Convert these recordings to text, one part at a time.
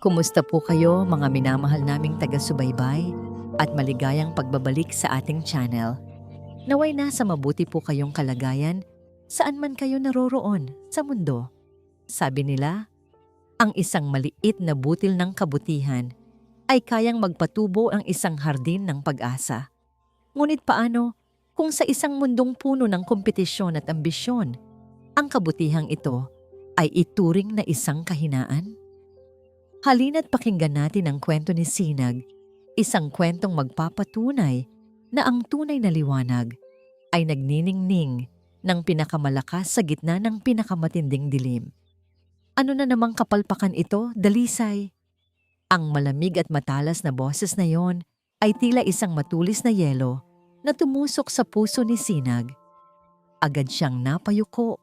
Kumusta po kayo mga minamahal naming taga-subaybay at maligayang pagbabalik sa ating channel? Naway nasa mabuti po kayong kalagayan saan man kayo naroroon sa mundo. Sabi nila, ang isang maliit na butil ng kabutihan ay kayang magpatubo ang isang hardin ng pag-asa. Ngunit paano kung sa isang mundong puno ng kompetisyon at ambisyon, ang kabutihang ito ay ituring na isang kahinaan? Halina't pakinggan natin ang kwento ni Sinag, isang kwentong magpapatunay na ang tunay na liwanag ay nagniningning ng pinakamalakas sa gitna ng pinakamatinding dilim. Ano na namang kapalpakan ito, dalisay? Ang malamig at matalas na boses na yon ay tila isang matulis na yelo na tumusok sa puso ni Sinag. Agad siyang napayuko,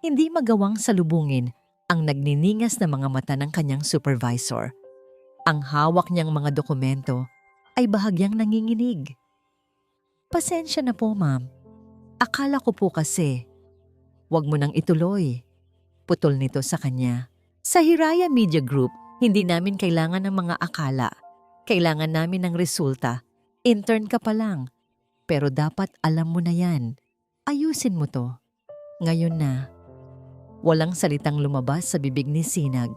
hindi magawang salubungin ang nagniningas na mga mata ng kanyang supervisor. Ang hawak niyang mga dokumento ay bahagyang nanginginig. Pasensya na po, ma'am. Akala ko po kasi. Huwag mo nang ituloy. Putol nito sa kanya. Sa Hiraya Media Group, hindi namin kailangan ng mga akala. Kailangan namin ng resulta. Intern ka pa lang. Pero dapat alam mo na yan. Ayusin mo to. Ngayon na. Walang salitang lumabas sa bibig ni Sinag.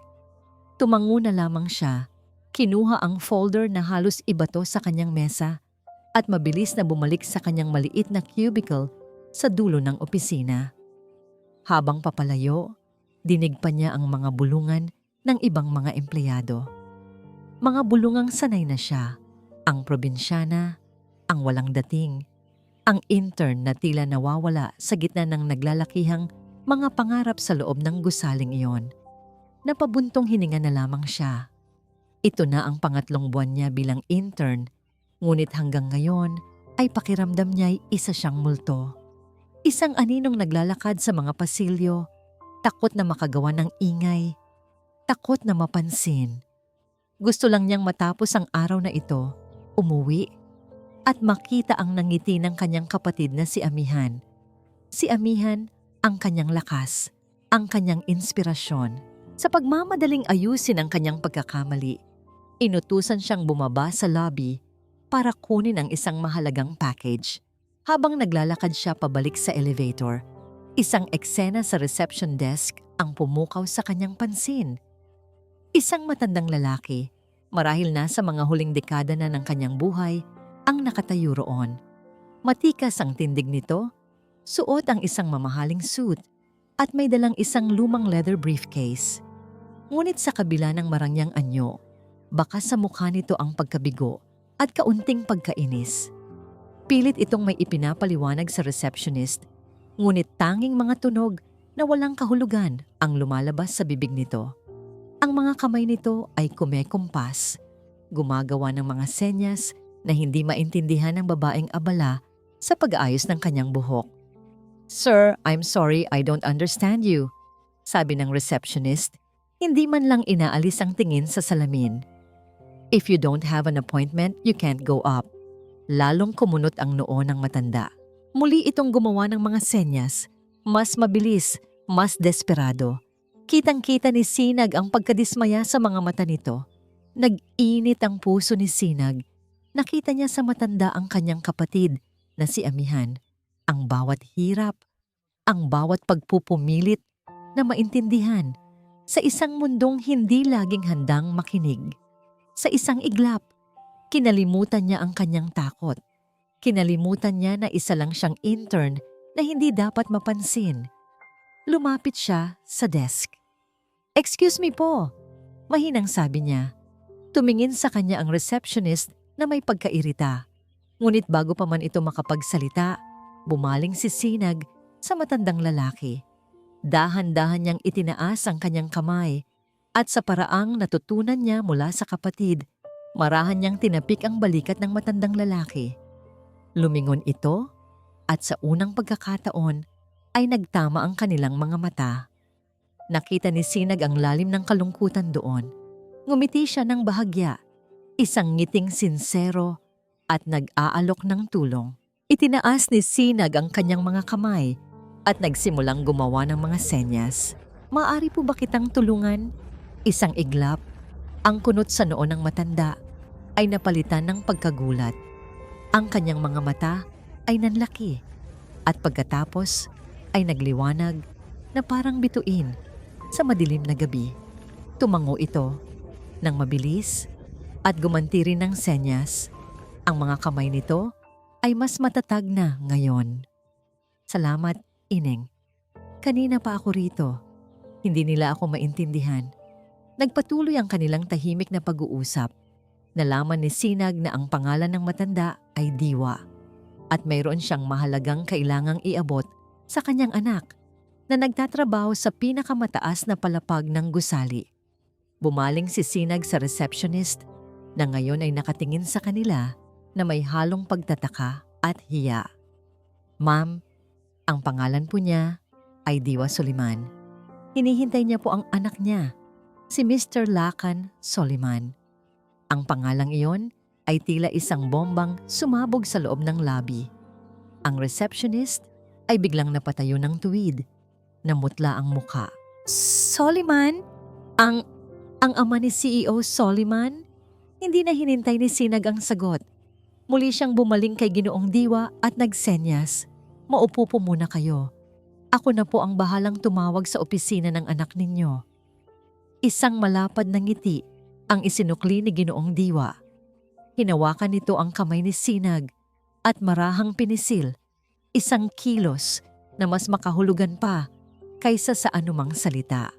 Tumango na lamang siya, kinuha ang folder na halos ibato sa kanyang mesa at mabilis na bumalik sa kanyang maliit na cubicle sa dulo ng opisina. Habang papalayo, dinig pa niya ang mga bulungan ng ibang mga empleyado. Mga bulungang sanay na siya, ang probinsyana, ang walang dating, ang intern na tila nawawala sa gitna ng naglalakihang mga pangarap sa loob ng gusaling iyon. Napabuntong hininga na lamang siya. Ito na ang pangatlong buwan niya bilang intern, ngunit hanggang ngayon ay pakiramdam niya'y isa siyang multo. Isang aninong naglalakad sa mga pasilyo, takot na makagawa ng ingay, takot na mapansin. Gusto lang niyang matapos ang araw na ito, umuwi, at makita ang nangiti ng kanyang kapatid na si Amihan. Si Amihan, ang kanyang lakas, ang kanyang inspirasyon. Sa pagmamadaling ayusin ang kanyang pagkakamali, inutusan siyang bumaba sa lobby para kunin ang isang mahalagang package. Habang naglalakad siya pabalik sa elevator, isang eksena sa reception desk ang pumukaw sa kanyang pansin. Isang matandang lalaki, marahil nasa mga huling dekada na ng kanyang buhay, ang nakatayo roon. Matikas ang tindig nito, suot ang isang mamahaling suit at may dalang isang lumang leather briefcase. Ngunit sa kabila ng marangyang anyo, baka sa mukha nito ang pagkabigo at kaunting pagkainis. Pilit itong may ipinapaliwanag sa receptionist, ngunit tanging mga tunog na walang kahulugan ang lumalabas sa bibig nito. Ang mga kamay nito ay kumekumpas, gumagawa ng mga senyas na hindi maintindihan ng babaeng abala sa pag-aayos ng kanyang buhok. "Sir, I'm sorry I don't understand you," sabi ng receptionist, hindi man lang inaalis ang tingin sa salamin. "If you don't have an appointment, you can't go up." Lalong kumunot ang noo ng matanda. Muli itong gumawa ng mga senyas, mas mabilis, mas desperado. Kitang-kita ni Sinag ang pagkadismaya sa mga mata nito. Nag-init ang puso ni Sinag. Nakita niya sa matanda ang kanyang kapatid na si Amihan. Ang bawat hirap, ang bawat pagpupumilit na maintindihan sa isang mundong hindi laging handang makinig. Sa isang iglap, kinalimutan niya ang kanyang takot. Kinalimutan niya na isa lang siyang intern na hindi dapat mapansin. Lumapit siya sa desk. "Excuse me po," mahinang sabi niya. Tumingin sa kanya ang receptionist na may pagkairita. Ngunit bago pa man ito makapagsalita, bumaling si Sinag sa matandang lalaki. Dahan-dahan niyang itinaas ang kanyang kamay at sa paraang natutunan niya mula sa kapatid, marahan niyang tinapik ang balikat ng matandang lalaki. Lumingon ito at sa unang pagkakataon ay nagtama ang kanilang mga mata. Nakita ni Sinag ang lalim ng kalungkutan doon. Ngumiti siya ng bahagya, isang ngiting sinsero at nag-aalok ng tulong. Itinaas ni Sinag ang kanyang mga kamay at nagsimulang gumawa ng mga senyas. "Maaari po ba kitang tulungan?" Isang iglap, Ang kunot sa noo ng matanda ay napalitan ng pagkagulat. Ang kanyang mga mata ay nanlaki at pagkatapos ay nagliwanag na parang bituin sa madilim na gabi. Tumango ito ng mabilis at gumanti rin ng senyas. Ang mga kamay nito ay mas matatag na ngayon. Salamat, Ineng. Kanina pa ako rito. Hindi nila ako maintindihan. Nagpatuloy ang kanilang tahimik na pag-uusap. Nalaman ni Sinag na ang pangalan ng matanda ay Diwa at mayroon siyang mahalagang kailangang iabot sa kanyang anak na nagtatrabaho sa pinakamataas na palapag ng gusali. Bumaling si Sinag sa receptionist na ngayon ay nakatingin sa kanila na may halong pagtataka at hiya. Ma'am, ang pangalan po niya ay Diwa Soliman. Hinihintay niya po ang anak niya, si Mr. Lakan Soliman. Ang pangalang iyon ay tila isang bombang sumabog sa loob ng lobby. Ang receptionist ay biglang napatayo ng tuwid. Namutla ang muka. Soliman? Ang ama ni CEO Soliman? Hindi na hinintay ni Sinag ang sagot. Muli siyang bumaling kay Ginoong Diwa at nagsenyas. Maupo po muna kayo. Ako na po ang bahalang tumawag sa opisina ng anak ninyo. Isang malapad na ngiti ang isinukli ni Ginoong Diwa. Hinawakan nito ang kamay ni Sinag at marahang pinisil. Isang kilos na mas makahulugan pa kaysa sa anumang salita.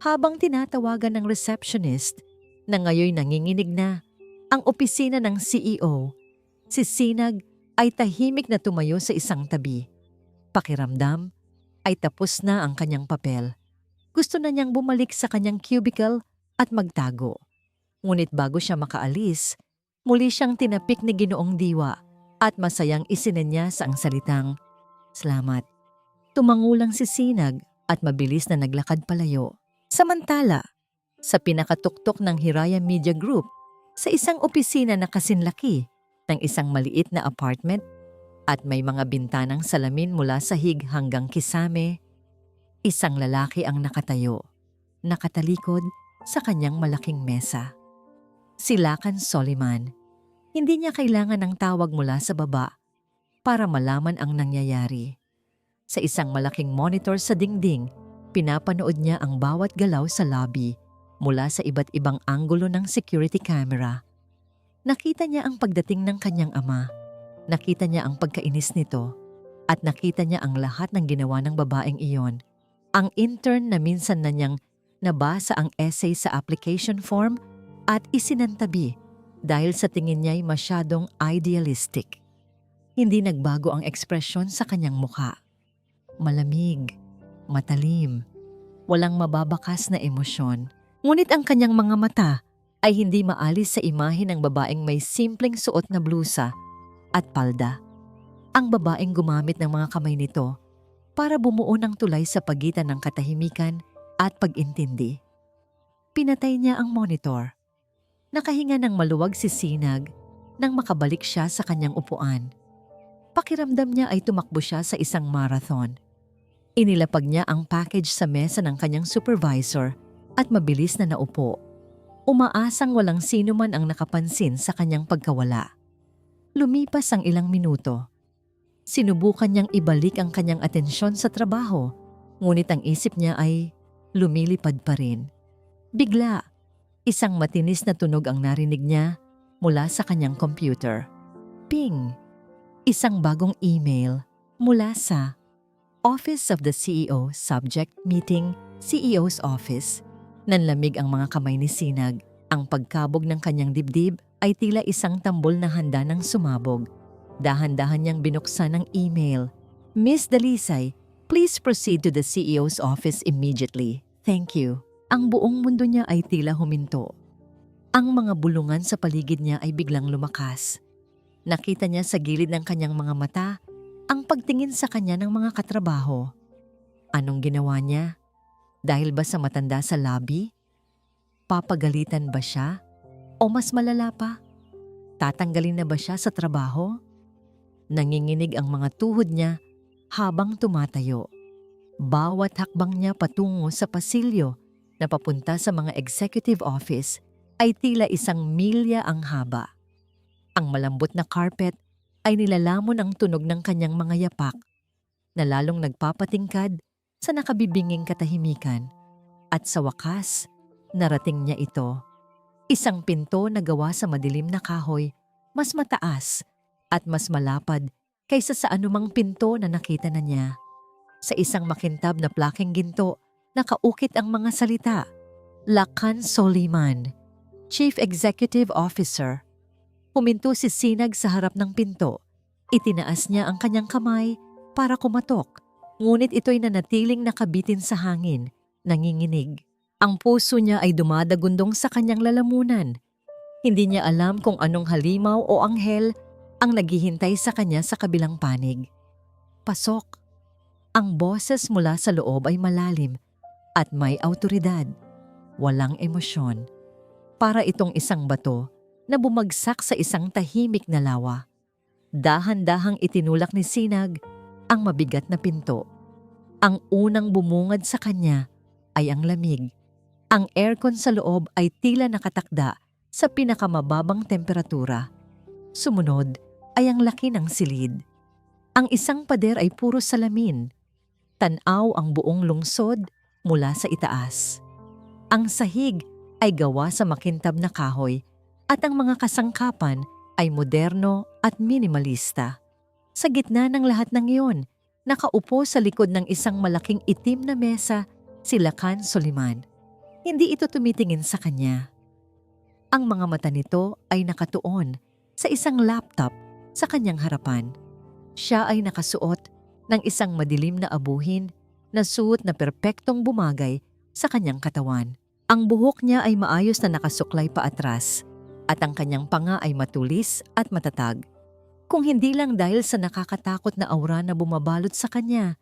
Habang tinatawagan ng receptionist na ngayon nanginginig na ang opisina ng CEO, si Sinag ay tahimik na tumayo sa isang tabi. Pakiramdam ay tapos na ang kanyang papel. Gusto na niyang bumalik sa kanyang cubicle at magtago. Ngunit bago siya makaalis, muli siyang tinapik ni Ginoong Diwa at masayang isinenyas ang salitang, "Salamat." Tumango lang si Sinag at mabilis na naglakad palayo. Samantala, sa pinakatuktok ng Hiraya Media Group, sa isang opisina na kasinlaki ng isang maliit na apartment at may mga bintanang salamin mula sahig hanggang kisame, isang lalaki ang nakatayo, nakatalikod sa kanyang malaking mesa. Si Lakan Soliman. Hindi niya kailangan ng tawag mula sa baba para malaman ang nangyayari. Sa isang malaking monitor sa dingding, pinapanood niya ang bawat galaw sa lobby mula sa iba't ibang anggulo ng security camera. Nakita niya ang pagdating ng kanyang ama. Nakita niya ang pagkainis nito at nakita niya ang lahat ng ginawa ng babaeng iyon. Ang intern na minsan na niyang nabasa ang essay sa application form at isinantabi dahil sa tingin niya ay masyadong idealistic. Hindi nagbago ang ekspresyon sa kanyang mukha. Malamig, matalim, walang mababakas na emosyon. Ngunit ang kanyang mga mata ay hindi maalis sa imahe ng babaeng may simpleng suot na blusa at palda. Ang babaeng gumamit ng mga kamay nito para bumuo ng tulay sa pagitan ng katahimikan at pag-intindi. Pinatay niya ang monitor. Nakahinga ng maluwag si Sinag nang makabalik siya sa kanyang upuan. Pakiramdam niya ay tumakbo siya sa isang marathon. Inilapag niya ang package sa mesa ng kanyang supervisor at mabilis na naupo. Umaasang walang sino man ang nakapansin sa kanyang pagkawala. Lumipas ang ilang minuto. Sinubukan niyang ibalik ang kanyang atensyon sa trabaho, ngunit ang isip niya ay lumilipad pa rin. Bigla, isang matinis na tunog ang narinig niya mula sa kanyang computer. Ping! Isang bagong email mula sa Office of the CEO, Subject Meeting, CEO's Office. Nanlamig ang mga kamay ni Sinag. Ang pagkabog ng kanyang dibdib ay tila isang tambol na handa ng sumabog. Dahan-dahan niyang binuksan ang email. Miss Dalisay, please proceed to the CEO's office immediately. Thank you. Ang buong mundo niya ay tila huminto. Ang mga bulungan sa paligid niya ay biglang lumakas. Nakita niya sa gilid ng kanyang mga mata ang pagtingin sa kanya ng mga katrabaho. Anong ginawa niya? Dahil ba sa matanda sa lobby? Papagalitan ba siya? O mas malala pa? Tatanggalin na ba siya sa trabaho? Nanginginig ang mga tuhod niya habang tumatayo. Bawat hakbang niya patungo sa pasilyo na papunta sa mga executive office ay tila 1 milya ang haba. Ang malambot na carpet ay nilalamon ang tunog ng kanyang mga yapak na lalong nagpapatingkad sa nakabibinging katahimikan. At sa wakas, narating niya ito. Isang pinto na gawa sa madilim na kahoy, mas mataas at mas malapad kaysa sa anumang pinto na nakita na niya. Sa isang makintab na plakeng ginto, nakaukit ang mga salita, Lakan Soliman, Chief Executive Officer. Huminto si Sinag sa harap ng pinto. Itinaas niya ang kanyang kamay para kumatok, ngunit ito'y nanatiling nakabitin sa hangin, nanginginig. Ang puso niya ay dumadagundong sa kanyang lalamunan. Hindi niya alam kung anong halimaw o anghel ang naghihintay sa kanya sa kabilang panig. Pasok. Ang boses mula sa loob ay malalim at may awtoridad. Walang emosyon. Para itong isang bato na bumagsak sa isang tahimik na lawa. Dahan-dahang itinulak ni Sinag ang mabigat na pinto. Ang unang bumungad sa kanya ay ang lamig. Ang aircon sa loob ay tila nakatakda sa pinakamababang temperatura. Sumunod ay ang laki ng silid. Ang isang pader ay puro salamin. Tanaw ang buong lungsod mula sa itaas. Ang sahig ay gawa sa makintab na kahoy at ang mga kasangkapan ay moderno at minimalista. Sa gitna ng lahat ng iyon, nakaupo sa likod ng isang malaking itim na mesa si Lakan Soliman. Hindi ito tumitingin sa kanya. Ang mga mata nito ay nakatuon sa isang laptop sa kanyang harapan. Siya ay nakasuot ng isang madilim na abuhin na suot na perpektong bumagay sa kanyang katawan. Ang buhok niya ay maayos na nakasuklay pa atras at ang kanyang panga ay matulis at matatag. Kung hindi lang dahil sa nakakatakot na aura na bumabalot sa kanya,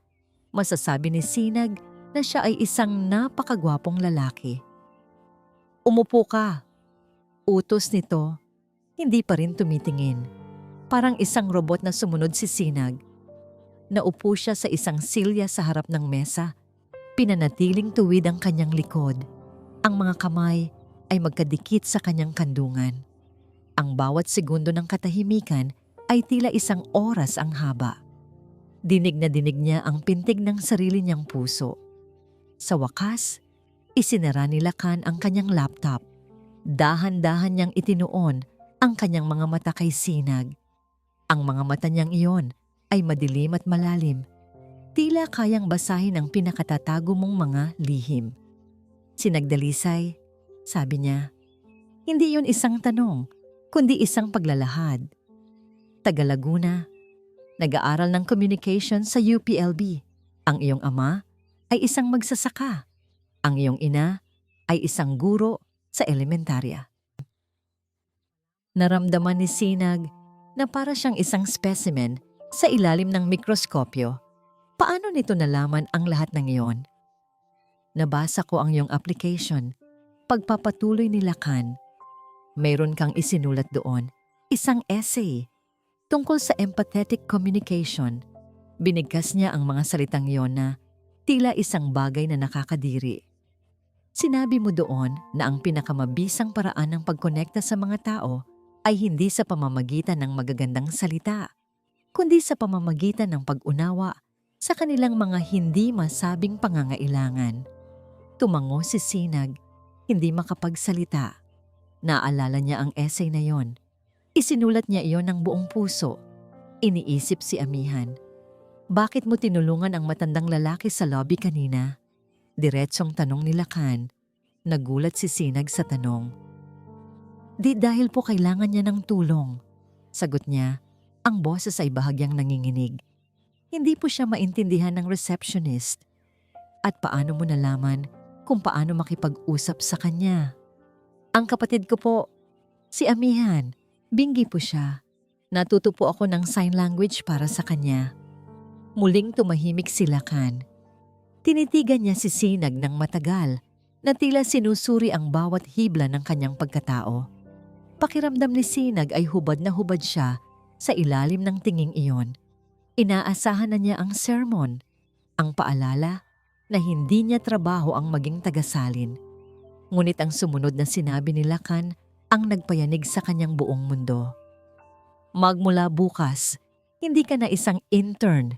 masasabi ni Sinag na siya ay isang napakagwapong lalaki. Umupo ka. Utos nito, hindi pa rin tumitingin. Parang isang robot na sumunod si Sinag. Naupo siya sa isang silya sa harap ng mesa. Pinanatiling tuwid ang kanyang likod. Ang mga kamay ay magkadikit sa kanyang kandungan. Ang bawat segundo ng katahimikan ay tila 1 oras ang haba. Dinig na dinig niya ang pintig ng sarili niyang puso. Sa wakas, isinara ni Lakan ang kanyang laptop. Dahan-dahan niyang itinuon ang kanyang mga mata kay Sinag. Ang mga mata niyang iyon ay madilim at malalim. Tila kayang basahin ang pinakatatago mong mga lihim. Sinagdalisay, sabi niya. Hindi yun isang tanong, kundi isang paglalahad. Taga Laguna, nag-aaral ng communication sa UPLB. Ang iyong ama ay isang magsasaka. Ang iyong ina ay isang guro sa elementarya. Naramdaman ni Sinag na para siyang isang specimen sa ilalim ng mikroskopyo. Paano nito nalaman ang lahat ng iyon? Nabasa ko ang iyong application. Pagpapatuloy ni Lakan. Mayroon kang isinulat doon, isang essay tungkol sa empathetic communication. Binigkas niya ang mga salitang iyon na tila isang bagay na nakakadiri. Sinabi mo doon na ang pinakamabisang paraan ng pagkonekta sa mga tao ay hindi sa pamamagitan ng magagandang salita, kundi sa pamamagitan ng pag-unawa sa kanilang mga hindi masabing pangangailangan. Tumango si Sinag, hindi makapagsalita. Naalala niya ang essay na yon. Isinulat niya iyon ng buong puso. Iniisip si Amihan. Bakit mo tinulungan ang matandang lalaki sa lobby kanina? Diretsong tanong ni Lakan. Nagulat si Sinag sa tanong. Di dahil po kailangan niya ng tulong. Sagot niya, ang boses ay bahagyang nanginginig. Hindi po siya maintindihan ng receptionist. At paano mo nalaman kung paano makipag-usap sa kanya? Ang kapatid ko po, si Amihan, bingi po siya. Natuto po ako ng sign language para sa kanya. Muling tumahimik si Lakan. Tinitigan niya si Sinag ng matagal na tila sinusuri ang bawat hibla ng kanyang pagkatao. Pakiramdam ni Sinag ay hubad na hubad siya sa ilalim ng tinging iyon. Inaasahan na niya ang sermon, ang paalala na hindi niya trabaho ang maging tagasalin. Ngunit ang sumunod na sinabi ni Lacan ang nagpayanig sa kanyang buong mundo. Magmula bukas, hindi ka na isang intern,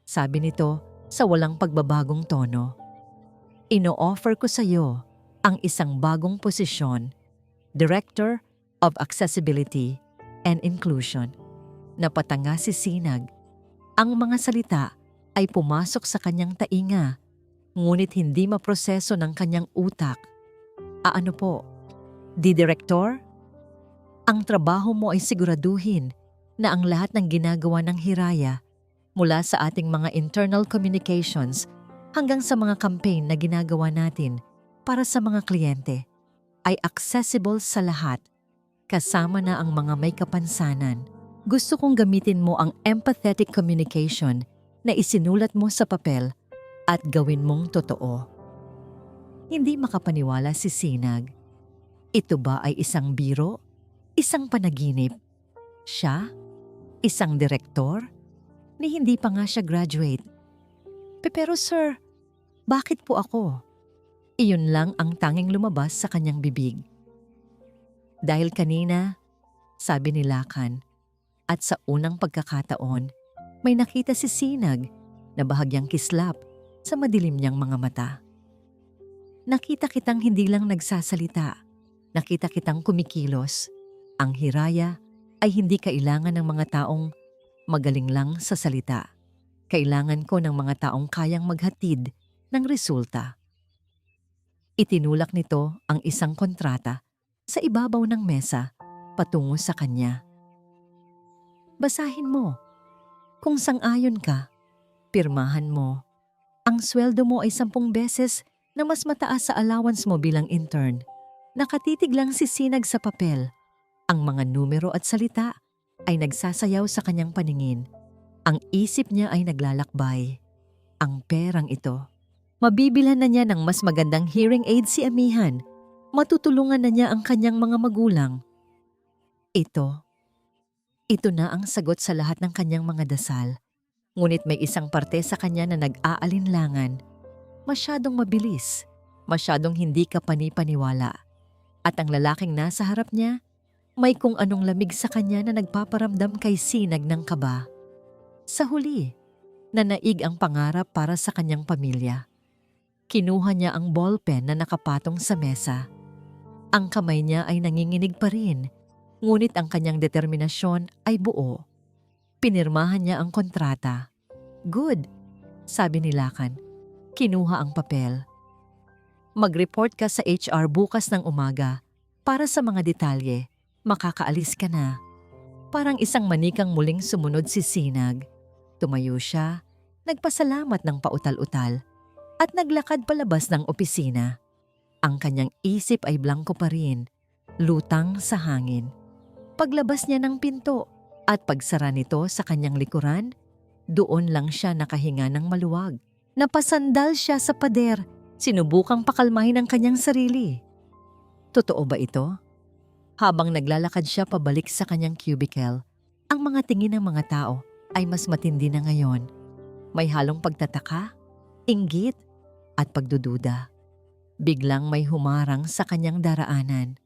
sabi nito sa walang pagbabagong tono. Ino-offer ko sa iyo ang isang bagong posisyon, Director of Accessibility and Inclusion. Napatanga si Sinag. Ang mga salita ay pumasok sa kanyang tainga, ngunit hindi maproseso ng kanyang utak. Ano po? Di direktor? Ang trabaho mo ay siguraduhin na ang lahat ng ginagawa ng Hiraya, mula sa ating mga internal communications hanggang sa mga campaign na ginagawa natin para sa mga kliyente, ay accessible sa lahat, kasama na ang mga may kapansanan. Gusto kong gamitin mo ang empathetic communication na isinulat mo sa papel at gawin mong totoo. Hindi makapaniwala si Sinag. Ito ba ay isang biro? Isang panaginip? Siya? Isang direktor? Ni hindi pa nga siya graduate. Pero sir, bakit po ako? Iyon lang ang tanging lumabas sa kanyang bibig. Dahil kanina, sabi ni Lacan, at sa unang pagkakataon, may nakita si Sinag na bahagyang kislap sa madilim niyang mga mata. Nakita kitang hindi lang nagsasalita. Nakita kitang kumikilos. Ang Hiraya ay hindi kailangan ng mga taong magaling lang sa salita. Kailangan ko ng mga taong kayang maghatid ng resulta. Itinulak nito ang isang kontrata sa ibabaw ng mesa patungo sa kanya. Basahin mo. Kung sang-ayon ka, pirmahan mo. Ang sweldo mo ay 10 beses na mas mataas sa allowance mo bilang intern. Nakatitig lang si Sinag sa papel. Ang mga numero at salita ay nagsasayaw sa kanyang paningin. Ang isip niya ay naglalakbay. Ang perang ito. Mabibilhan na niya ng mas magandang hearing aid si Amihan. Matutulungan na niya ang kanyang mga magulang. Ito na ang sagot sa lahat ng kanyang mga dasal. Ngunit may isang parte sa kanya na nag-aalinlangan. Masyadong mabilis, masyadong hindi ka panipaniwala. At ang lalaking nasa harap niya, may kung anong lamig sa kanya na nagpaparamdam kay Sinag ng kaba. Sa huli, nanaig ang pangarap para sa kanyang pamilya. Kinuha niya ang ballpen na nakapatong sa mesa. Ang kamay niya ay nanginginig pa rin, ngunit ang kanyang determinasyon ay buo. Pinirmahan niya ang kontrata. Good, sabi ni Lacan. Kinuha ang papel. Mag-report ka sa HR bukas ng umaga para sa mga detalye. Makakaalis ka na. Parang isang manikang muling sumunod si Sinag. Tumayo siya, nagpasalamat ng pautal-utal at naglakad palabas ng opisina. Ang kanyang isip ay blanko pa rin, lutang sa hangin. Paglabas niya ng pinto at pagsara nito sa kanyang likuran, doon lang siya nakahinga ng maluwag. Napasandal siya sa pader, sinubukang pakalmahin ang kanyang sarili. Totoo ba ito? Habang naglalakad siya pabalik sa kanyang cubicle, ang mga tingin ng mga tao ay mas matindi na ngayon. May halong pagtataka, inggit, at pagdududa. Biglang may humarang sa kanyang daraanan.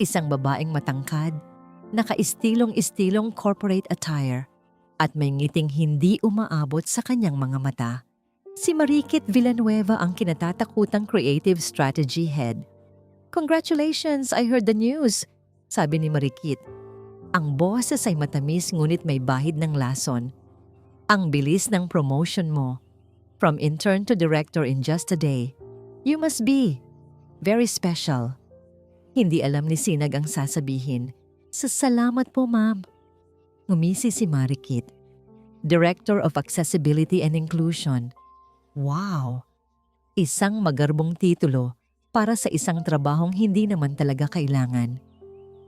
Isang babaeng matangkad, nakaistilong-istilong corporate attire, at may ngiting hindi umaabot sa kanyang mga mata. Si Marikit Villanueva ang kinatatakutang creative strategy head. Congratulations, I heard the news, sabi ni Marikit. Ang boses ay matamis ngunit may bahid ng lason. Ang bilis ng promotion mo. From intern to director in just a day. You must be very special. Hindi alam ni Sinag ang sasabihin. Salamat po, ma'am. Ngumisi si Marikit. Director of Accessibility and Inclusion. Wow! Isang magarbong titulo para sa isang trabahong hindi naman talaga kailangan.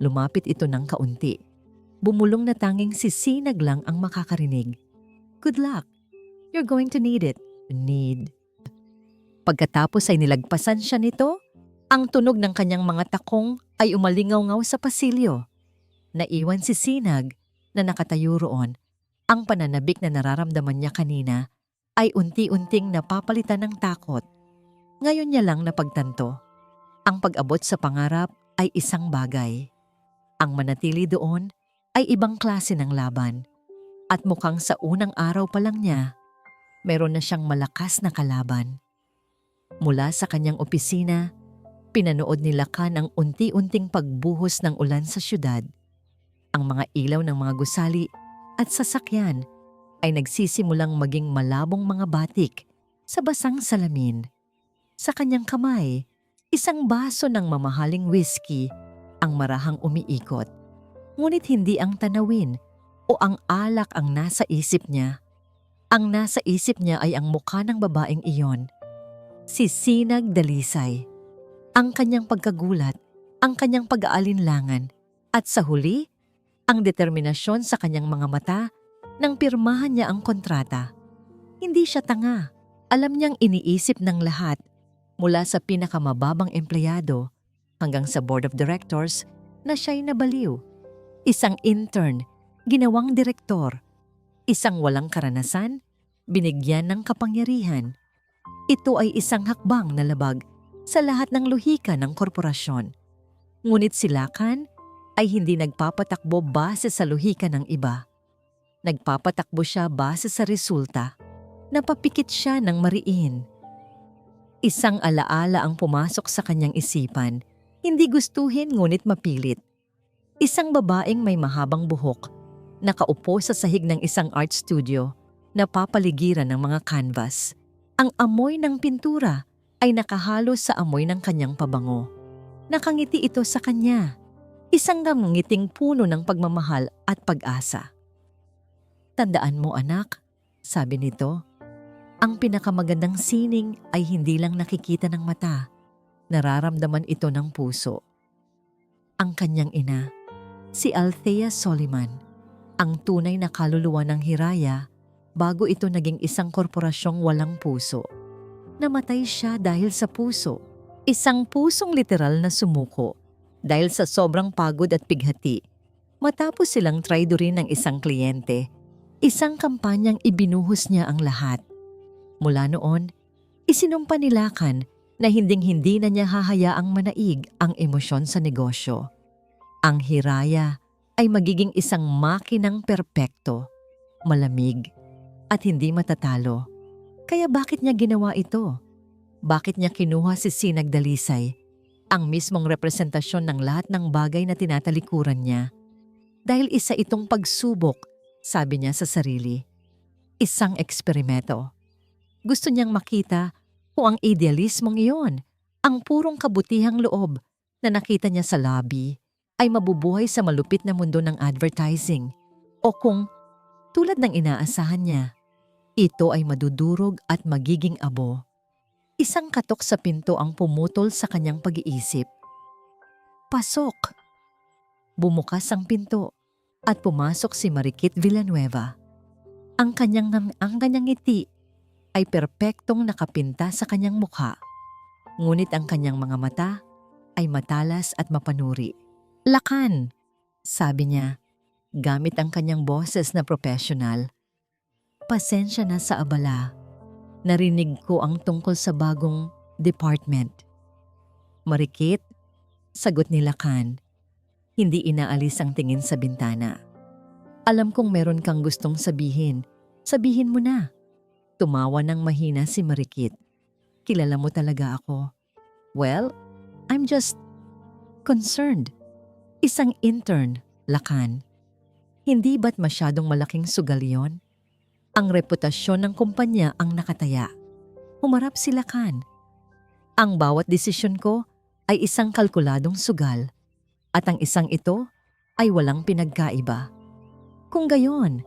Lumapit ito ng kaunti. Bumulong na tanging si Sinag lang ang makakarinig. Good luck. You're going to need it. Pagkatapos ay nilagpasan siya nito, ang tunog ng kanyang mga takong ay umalingaw-ngaw sa pasilyo. Naiwan si Sinag na nakatayo roon. Ang pananabik na nararamdaman niya kanina ay unti-unting napapalitan ng takot. Ngayon niya lang napagtanto. Ang pag-abot sa pangarap ay isang bagay. Ang manatili doon ay ibang klase ng laban. At mukhang sa unang araw pa lang niya, meron na siyang malakas na kalaban. Mula sa kanyang opisina, pinanood ni Lacan ang unti-unting pagbuhos ng ulan sa syudad. Ang mga ilaw ng mga gusali at sasakyan ay nagsisimulang maging malabong mga batik sa basang salamin. Sa kanyang kamay, isang baso ng mamahaling whiskey ang marahang umiikot. Ngunit hindi ang tanawin o ang alak ang nasa isip niya. Ang nasa isip niya ay ang mukha ng babaeng iyon. Si Sinag Dalisay. Ang kanyang pagkagulat, ang kanyang pag-aalinlangan, at sa huli, ang determinasyon sa kanyang mga mata nang pirmahan niya ang kontrata. Hindi siya tanga. Alam niyang iniisip ng lahat, mula sa pinakamababang empleyado hanggang sa board of directors, na siya'y nabaliw. Isang intern, ginawang direktor. Isang walang karanasan, binigyan ng kapangyarihan. Ito ay isang hakbang na labag sa lahat ng lohika ng korporasyon. Ngunit si Lacan ay hindi nagpapatakbo base sa lohika ng iba. Nagpapatakbo siya base sa resulta. Napapikit siya ng mariin. Isang alaala ang pumasok sa kanyang isipan, hindi gustuhin ngunit mapilit. Isang babaeng may mahabang buhok, nakaupo sa sahig ng isang art studio, napapaligiran ng mga canvas. Ang amoy ng pintura ay nakahalo sa amoy ng kanyang pabango. Nakangiti ito sa kanya, isang ngiting puno ng pagmamahal at pag-asa. Tandaan mo anak, sabi nito, ang pinakamagandang sining ay hindi lang nakikita ng mata, nararamdaman ito ng puso. Ang kanyang ina, si Althea Soliman, ang tunay na kaluluwa ng Hiraya bago ito naging isang korporasyong walang puso. Namatay siya dahil sa puso, isang pusong literal na sumuko dahil sa sobrang pagod at pighati. Matapos silang traidorin ng isang kliyente, isang kampanyang ibinuhos niya ang lahat. Mula noon, isinumpa ni Lacan na hinding-hindi na niya hahayaang manaig ang emosyon sa negosyo. Ang Hiraya ay magiging isang makinang perpekto, malamig, at hindi matatalo. Kaya bakit niya ginawa ito? Bakit niya kinuha si Sinag Dalisay, ang mismong representasyon ng lahat ng bagay na tinatalikuran niya? Dahil isa itong pagsubok, sabi niya sa sarili. Isang eksperimento. Gusto niyang makita kung ang idealismong iyon, ang purong kabutihang loob na nakita niya sa lobby, ay mabubuhay sa malupit na mundo ng advertising, o kung, tulad ng inaasahan niya, ito ay madudurog at magiging abo. Isang katok sa pinto ang pumutol sa kanyang pag-iisip. Pasok! Bumukas ang pinto at pumasok si Mariquit Villanueva. Ang kanyang ngiti ay perpektong nakapinta sa kanyang mukha, ngunit ang kanyang mga mata ay matalas at mapanuri. Lacan, sabi niya, gamit ang kanyang boses na professional. Pasensya na sa abala. Narinig ko ang tungkol sa bagong department. Mariquit, sagot ni Lacan, hindi inaalis ang tingin sa bintana. Alam kong meron kang gustong sabihin. Sabihin mo na. Tumawa ng mahina si Mariquit. Kilala mo talaga ako. Well, I'm just concerned. Isang intern, Lacan. Hindi ba't masyadong malaking sugal yon? Ang reputasyon ng kumpanya ang nakataya. Humarap si Lacan. Ang bawat desisyon ko ay isang kalkuladong sugal, at ang isang ito ay walang pinagkaiba. Kung gayon,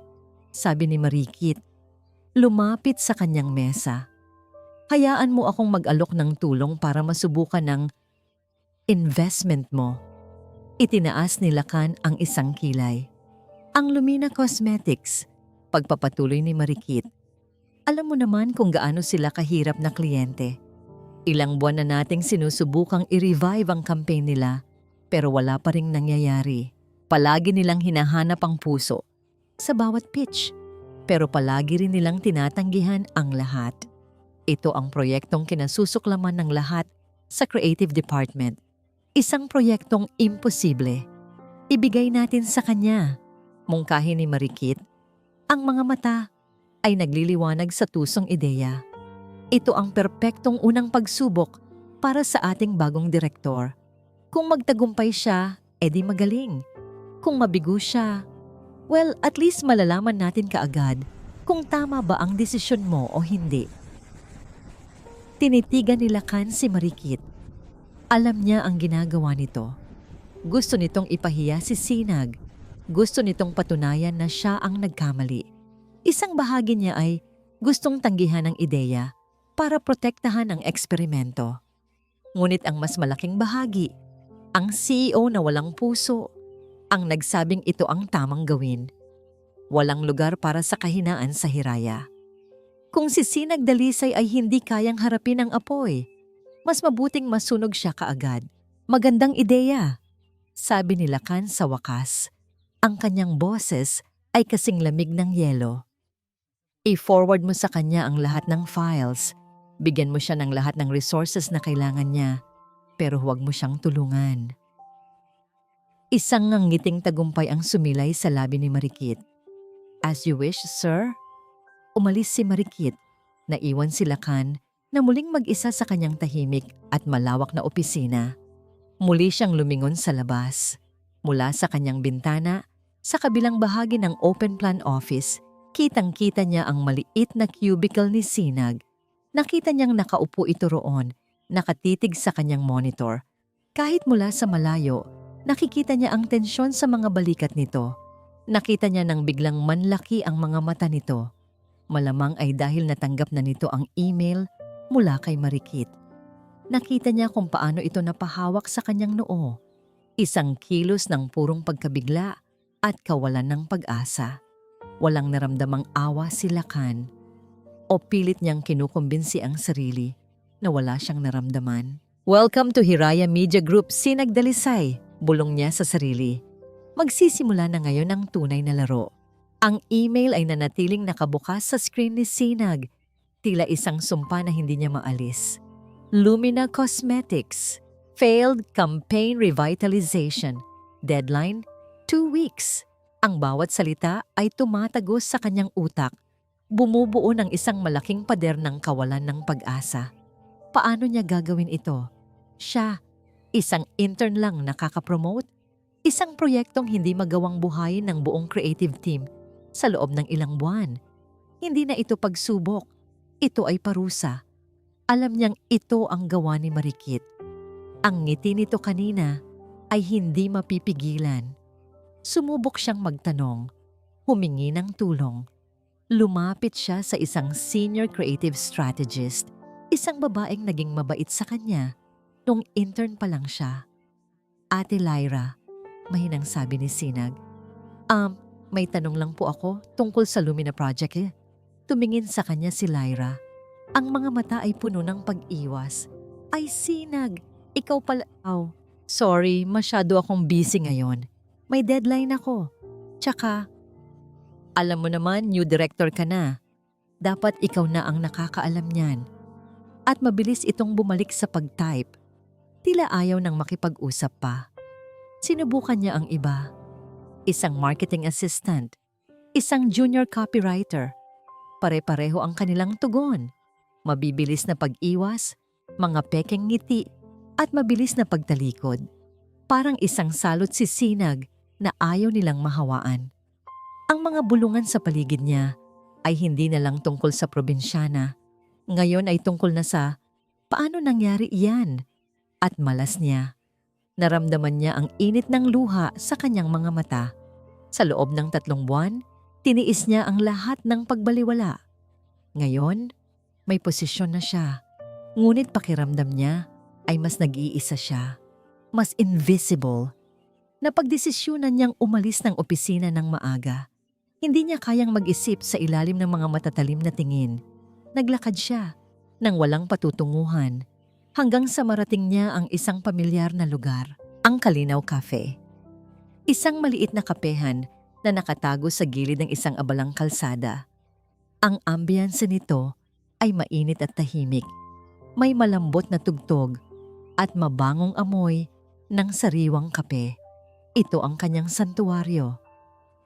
sabi ni Mariquit, lumapit sa kanyang mesa. Hayaan mo akong mag-alok ng tulong para masubukan ng investment mo. Itinaas ni Lacan ang isang kilay. Ang Lumina Cosmetics, pagpapatuloy ni Mariquit. Alam mo naman kung gaano sila kahirap na kliyente. Ilang buwan na nating sinusubukang i-revive ang campaign nila, pero wala pa ring nangyayari. Palagi nilang hinahanap ang puso sa bawat pitch, pero palagi rin nilang tinatanggihan ang lahat. Ito ang proyektong kinasusuklaman ng lahat sa creative department. Isang proyektong imposible. Ibigay natin sa kanya. Mungkahi ni Marikit. Ang mga mata ay nagliliwanag sa tusong ideya. Ito ang perpektong unang pagsubok para sa ating bagong direktor. Kung magtagumpay siya, edi magaling. Kung mabigo siya, well, at least malalaman natin kaagad kung tama ba ang desisyon mo o hindi. Tinitigan ni Lacan si Marikit. Alam niya ang ginagawa nito. Gusto nitong ipahiya si Sinag. Gusto nitong patunayan na siya ang nagkamali. Isang bahagi niya ay gustong tanggihan ang ideya para protektahan ang eksperimento. Ngunit ang mas malaking bahagi, ang CEO na walang puso, ang nagsabing ito ang tamang gawin. Walang lugar para sa kahinaan sa Hiraya. Kung si Sinag Dalisay ay hindi kayang harapin ang apoy, mas mabuting masunog siya kaagad. Magandang ideya, sabi ni Lacan sa wakas. Ang kanyang boses ay kasing lamig ng yelo. I-forward mo sa kanya ang lahat ng files. Bigyan mo siya ng lahat ng resources na kailangan niya, pero huwag mo siyang tulungan. Isang ngiting tagumpay ang sumilay sa labi ni Marikit. As you wish, sir. Umalis si Marikit. Naiwan si Lacan na muling mag-isa sa kanyang tahimik at malawak na opisina. Muli siyang lumingon sa labas. Mula sa kanyang bintana, sa kabilang bahagi ng open plan office, kitang-kita niya ang maliit na cubicle ni Sinag. Nakita niyang nakaupo ito roon, nakatitig sa kanyang monitor. Kahit mula sa malayo, nakikita niya ang tensyon sa mga balikat nito. Nakita niya nang biglang manlaki ang mga mata nito. Malamang ay dahil natanggap na nito ang email mula kay Marikit. Nakita niya kung paano ito napahawak sa kanyang noo. Isang kilos ng purong pagkabigla at kawalan ng pag-asa. Walang naramdamang awa si Lacan o pilit niyang kinukumbinsi ang sarili na wala siyang naramdaman. Welcome to Hiraya Media Group, Sinag Dalisay, bulong niya sa sarili. Magsisimula na ngayon ang tunay na laro. Ang email ay nanatiling nakabukas sa screen ni Sinag, tila isang sumpa na hindi niya maalis. Lumina Cosmetics, failed campaign revitalization, deadline 2 weeks. Ang bawat salita ay tumatagos sa kanyang utak, bumubuo ng isang malaking pader ng kawalan ng pag-asa. Paano niya gagawin ito? Siya, isang intern lang nakakapromote, isang proyektong hindi magawang buhayin ng buong creative team sa loob ng ilang buwan. Hindi na ito pagsubok, ito ay parusa. Alam niyang ito ang gawa ni Marikit. Ang ngiti nito kanina ay hindi mapipigilan. Sumubok siyang magtanong, humingi ng tulong. Lumapit siya sa isang senior creative strategist, isang babaeng naging mabait sa kanya nung intern pa lang siya. Ate Lyra, mahinang sabi ni Sinag. May tanong lang po ako tungkol sa Lumina Project eh. Tumingin sa kanya si Lyra. Ang mga mata ay puno ng pag-iwas. Ay Sinag, ikaw pala. Oh, sorry, masyado akong busy ngayon. May deadline ako. Tsaka, alam mo naman, new director ka na. Dapat ikaw na ang nakakaalam niyan. At mabilis itong bumalik sa pag-type. Tila ayaw nang makipag-usap pa. Sinubukan niya ang iba. Isang marketing assistant. Isang junior copywriter. Pare-pareho ang kanilang tugon. Mabibilis na pag-iwas, mga pekeng ngiti, at mabilis na pagtalikod. Parang isang salot si Sinag na ayaw nilang mahawaan. Ang mga bulungan sa paligid niya ay hindi na lang tungkol sa probinsyana. Ngayon ay tungkol na sa paano nangyari iyan. At malas niya. Naramdaman niya ang init ng luha sa kanyang mga mata. Sa loob ng 3 buwan, tiniis niya ang lahat ng pagbaliwala. Ngayon, may posisyon na siya. Ngunit pakiramdam niya ay mas nag-iisa siya. Mas invisible. Napagdesisyunan niyang umalis ng opisina ng maaga. Hindi niya kayang mag-isip sa ilalim ng mga matatalim na tingin. Naglakad siya nang walang patutunguhan hanggang sa marating niya ang isang pamilyar na lugar, ang Kalinaw Cafe. Isang maliit na kapehan na nakatago sa gilid ng isang abalang kalsada. Ang ambiyanse nito ay mainit at tahimik. May malambot na tugtog, at mabangong amoy ng sariwang kape. Ito ang kanyang santuwaryo,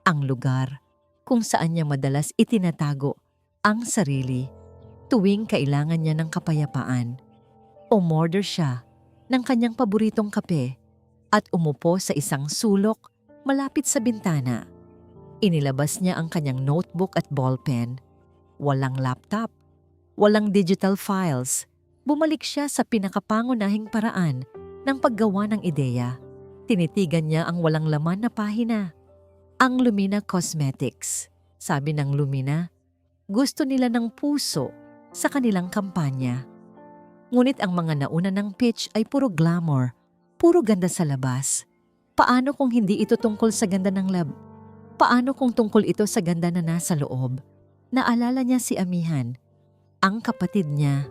ang lugar kung saan niya madalas itinatago ang sarili tuwing kailangan niya ng kapayapaan. Umorder siya ng kanyang paboritong kape at umupo sa isang sulok malapit sa bintana. Inilabas niya ang kanyang notebook at ballpen. Walang laptop, walang digital files. Bumalik siya sa pinakapangunahing paraan ng paggawa ng ideya. Tinitigan niya ang walang laman na pahina. Ang Lumina Cosmetics. Sabi ng Lumina, gusto nila ng puso sa kanilang kampanya. Ngunit ang mga nauna ng pitch ay puro glamour, puro ganda sa labas. Paano kung hindi ito tungkol sa ganda ng lab? Paano kung tungkol ito sa ganda na nasa loob? Naalala niya si Amihan, ang kapatid niya.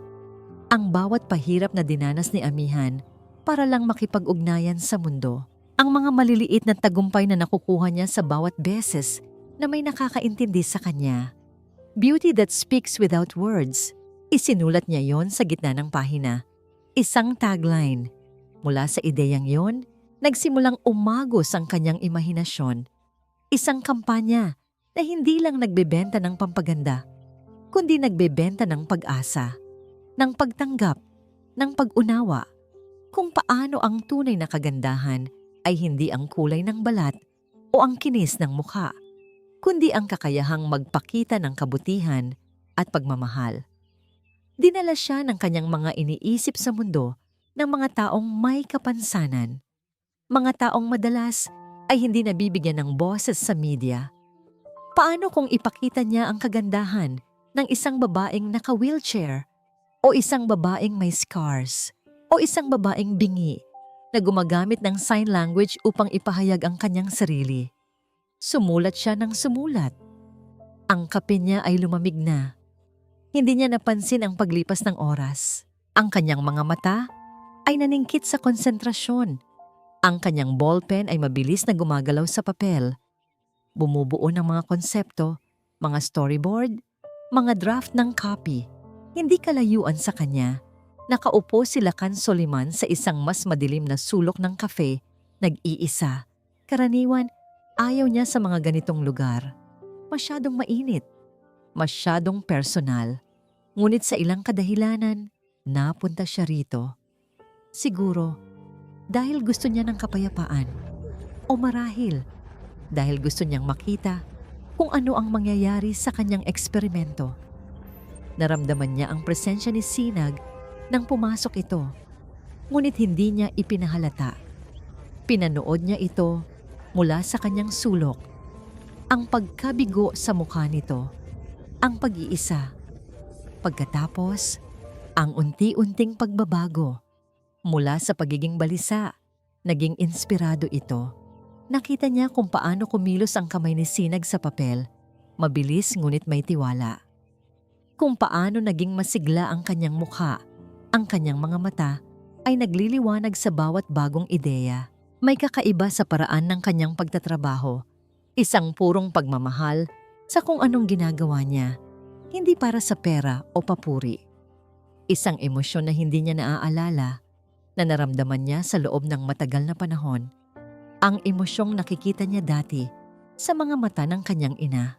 Ang bawat pahirap na dinanas ni Amihan para lang makipag-ugnayan sa mundo. Ang mga maliliit na tagumpay na nakukuha niya sa bawat beses na may nakakaintindi sa kanya. Beauty that speaks without words. Isinulat niya yon sa gitna ng pahina. Isang tagline. Mula sa ideyang yon, nagsimulang umagos ang kanyang imahinasyon. Isang kampanya na hindi lang nagbebenta ng pampaganda, kundi nagbebenta ng pag-asa, ng pagtanggap, ng pag-unawa, kung paano ang tunay na kagandahan ay hindi ang kulay ng balat o ang kinis ng mukha, kundi ang kakayahang magpakita ng kabutihan at pagmamahal. Dinala siya ng kanyang mga iniisip sa mundo ng mga taong may kapansanan, mga taong madalas ay hindi nabibigyan ng boses sa media. Paano kung ipakita niya ang kagandahan ng isang babaeng naka-wheelchair o isang babaeng may scars o isang babaeng bingi na gumagamit ng sign language upang ipahayag ang kanyang sarili? Sumulat siya ng sumulat. Ang kape niya ay lumamig na. Hindi niya napansin ang paglipas ng oras. Ang kanyang mga mata ay naningkit sa konsentrasyon. Ang kanyang ballpen ay mabilis na gumagalaw sa papel. Bumubuo ng mga konsepto, mga storyboard, mga draft ng copy. Hindi kalayuan sa kanya. Nakaupo si Lakan Soliman sa isang mas madilim na sulok ng kafe, nag-iisa. Karaniwan, ayaw niya sa mga ganitong lugar. Masyadong mainit, masyadong personal. Ngunit sa ilang kadahilanan, napunta siya rito. Siguro, dahil gusto niya ng kapayapaan. O marahil, dahil gusto niyang makita kung ano ang mangyayari sa kanyang eksperimento. Naramdaman niya ang presensya ni Sinag nang pumasok ito. Ngunit hindi niya ipinahalata. Pinanood niya ito mula sa kanyang sulok. Ang pagkabigo sa mukha nito, ang pag-iisa. Pagkatapos, ang unti-unting pagbabago. Mula sa pagiging balisa, naging inspirado ito. Nakita niya kung paano kumilos ang kamay ni Sinag sa papel, mabilis ngunit may tiwala. Kung paano naging masigla ang kanyang mukha, ang kanyang mga mata ay nagliliwanag sa bawat bagong ideya. May kakaiba sa paraan ng kanyang pagtatrabaho, isang purong pagmamahal sa kung anong ginagawa niya, hindi para sa pera o papuri. Isang emosyon na hindi niya naaalala, na naramdaman niya sa loob ng matagal na panahon. Ang emosyong nakikita niya dati sa mga mata ng kanyang ina.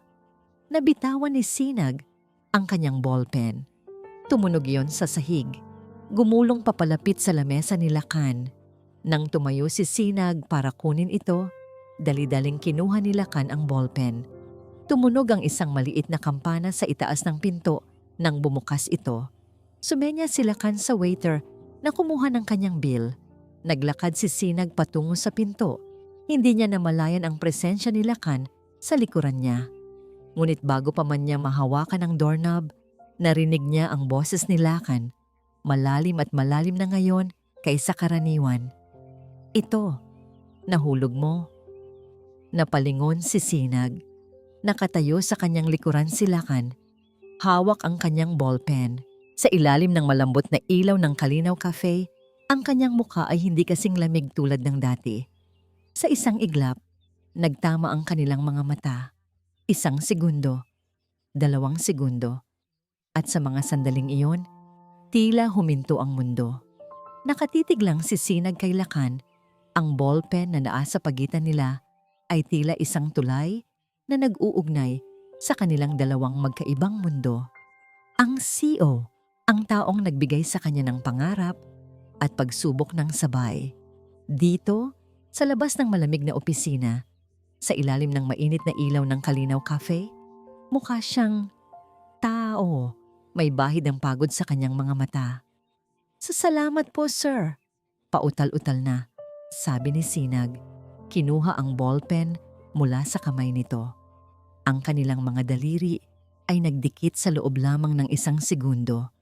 Nabitawan ni Sinag ang kanyang ballpen. Tumunog iyon sa sahig. Gumulong papalapit sa lamesa ni Lakan. Nang tumayo si Sinag para kunin ito, dali-daling kinuha ni Lakan ang ballpen. Tumunog ang isang maliit na kampana sa itaas ng pinto nang bumukas ito. Sumenya si Lakan sa waiter na kumuha ng kanyang bill. Naglakad si Sinag patungo sa pinto. Hindi niya namalayan ang presensya ni Lakan sa likuran niya. Ngunit bago pa man niya mahawakan ang doorknob, narinig niya ang boses ni Lakan. Malalim at malalim na ngayon kaysa karaniwan. Ito, nahulog mo. Napalingon si Sinag. Nakatayo sa kanyang likuran si Lakan. Hawak ang kanyang ballpen. Sa ilalim ng malambot na ilaw ng Kalinaw Cafe, ang kanyang mukha ay hindi kasing lamig tulad ng dati. Sa isang iglap, nagtama ang kanilang mga mata. 1 segundo, 2 segundo. At sa mga sandaling iyon, tila huminto ang mundo. Nakatitig lang si Sinag kay Lakan. Ang ballpen na naasa pagitan nila ay tila isang tulay na nag-uugnay sa kanilang dalawang magkaibang mundo. Ang CEO, ang taong nagbigay sa kanya ng pangarap at pagsubok ng sabay. Dito, sa labas ng malamig na opisina, sa ilalim ng mainit na ilaw ng Kalinaw Cafe, mukha siyang tao. May bahid ng pagod sa kanyang mga mata. "Salamat po, sir." Pautal-utal na, sabi ni Sinag. Kinuha ang ballpen mula sa kamay nito. Ang kanilang mga daliri ay nagdikit sa loob lamang ng isang segundo.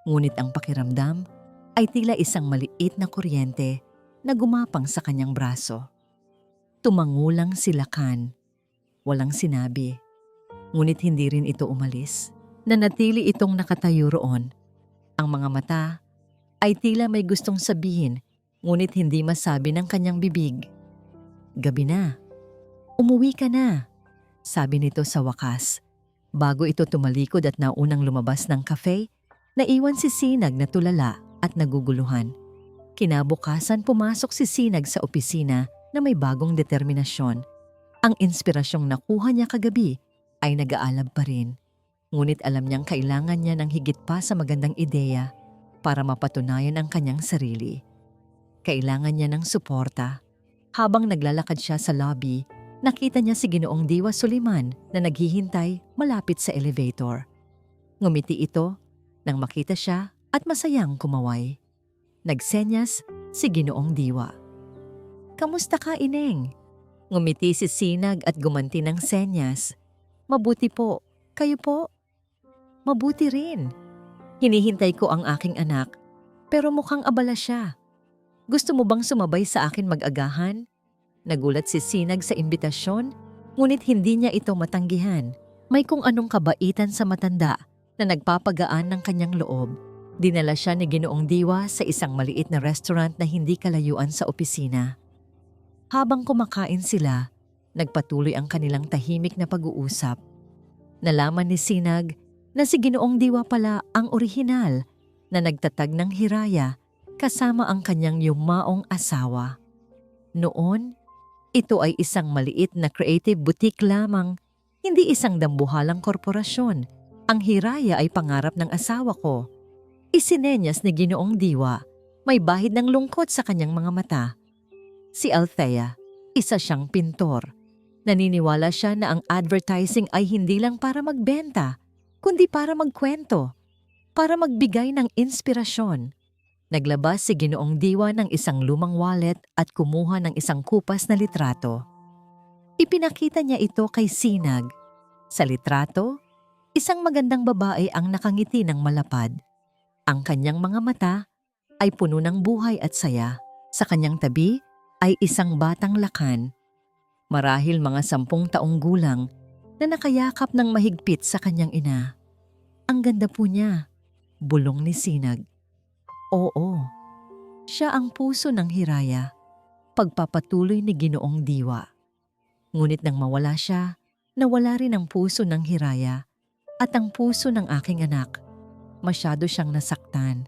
Ngunit ang pakiramdam ay tila isang maliit na kuryente na gumapang sa kanyang braso. Tumangulang si Lakan. Walang sinabi. Ngunit hindi rin ito umalis. Nanatili itong nakatayo roon. Ang mga mata ay tila may gustong sabihin, ngunit hindi masabi ng kanyang bibig. "Gabi na. Umuwi ka na," sabi nito sa wakas. Bago ito tumalikod at naunang lumabas ng cafe, naiwan si Sinag na tulala at naguguluhan. Kinabukasan pumasok si Sinag sa opisina na may bagong determinasyon. Ang inspirasyong nakuha niya kagabi ay nag-aalab pa rin. Ngunit alam niyang kailangan niya ng higit pa sa magandang ideya para mapatunayan ang kanyang sarili. Kailangan niya ng suporta. Habang naglalakad siya sa lobby, nakita niya si Ginoong Diwa Suliman na naghihintay malapit sa elevator. Ngumiti ito nang makita siya at masayang kumaway. Nagsenyas si Ginoong Diwa. "Kamusta ka, Ineng?" Ngumiti si Sinag at gumanti ng senyas. "Mabuti po. Kayo po?" "Mabuti rin. Hinihintay ko ang aking anak, pero mukhang abala siya. Gusto mo bang sumabay sa akin mag-agahan?" Nagulat si Sinag sa imbitasyon, ngunit hindi niya ito matanggihan. May kung anong kabaitan sa matanda na nagpapagaan ng kanyang loob. Dinala siya ni Ginoong Diwa sa isang maliit na restaurant na hindi kalayuan sa opisina. Habang kumakain sila, nagpatuloy ang kanilang tahimik na pag-uusap. Nalaman ni Sinag na si Ginoong Diwa pala ang orihinal na nagtatag ng Hiraya kasama ang kanyang yumaong asawa. Noon, ito ay isang maliit na creative boutique lamang, hindi isang dambuhalang korporasyon. Ang Hiraya ay pangarap ng asawa ko. Isinenyas ni Ginoong Diwa, may bahid ng lungkot sa kanyang mga mata. Si Althea, isa siyang pintor. Naniniwala siya na ang advertising ay hindi lang para magbenta, kundi para magkwento, para magbigay ng inspirasyon. Naglabas si Ginoong Diwa ng isang lumang wallet at kumuha ng isang kupas na litrato. Ipinakita niya ito kay Sinag. Sa litrato, isang magandang babae ang nakangiti ng malapad. Ang kanyang mga mata ay puno ng buhay at saya. Sa kanyang tabi ay isang batang Lakan. Marahil mga 10 taong gulang na nakayakap ng mahigpit sa kanyang ina. "Ang ganda po niya," bulong ni Sinag. Oo, siya ang puso ng Hiraya, pagpapatuloy ni Ginoong Diwa. Ngunit nang mawala siya, nawala rin ang puso ng Hiraya at ang puso ng aking anak. Masyado siyang nasaktan.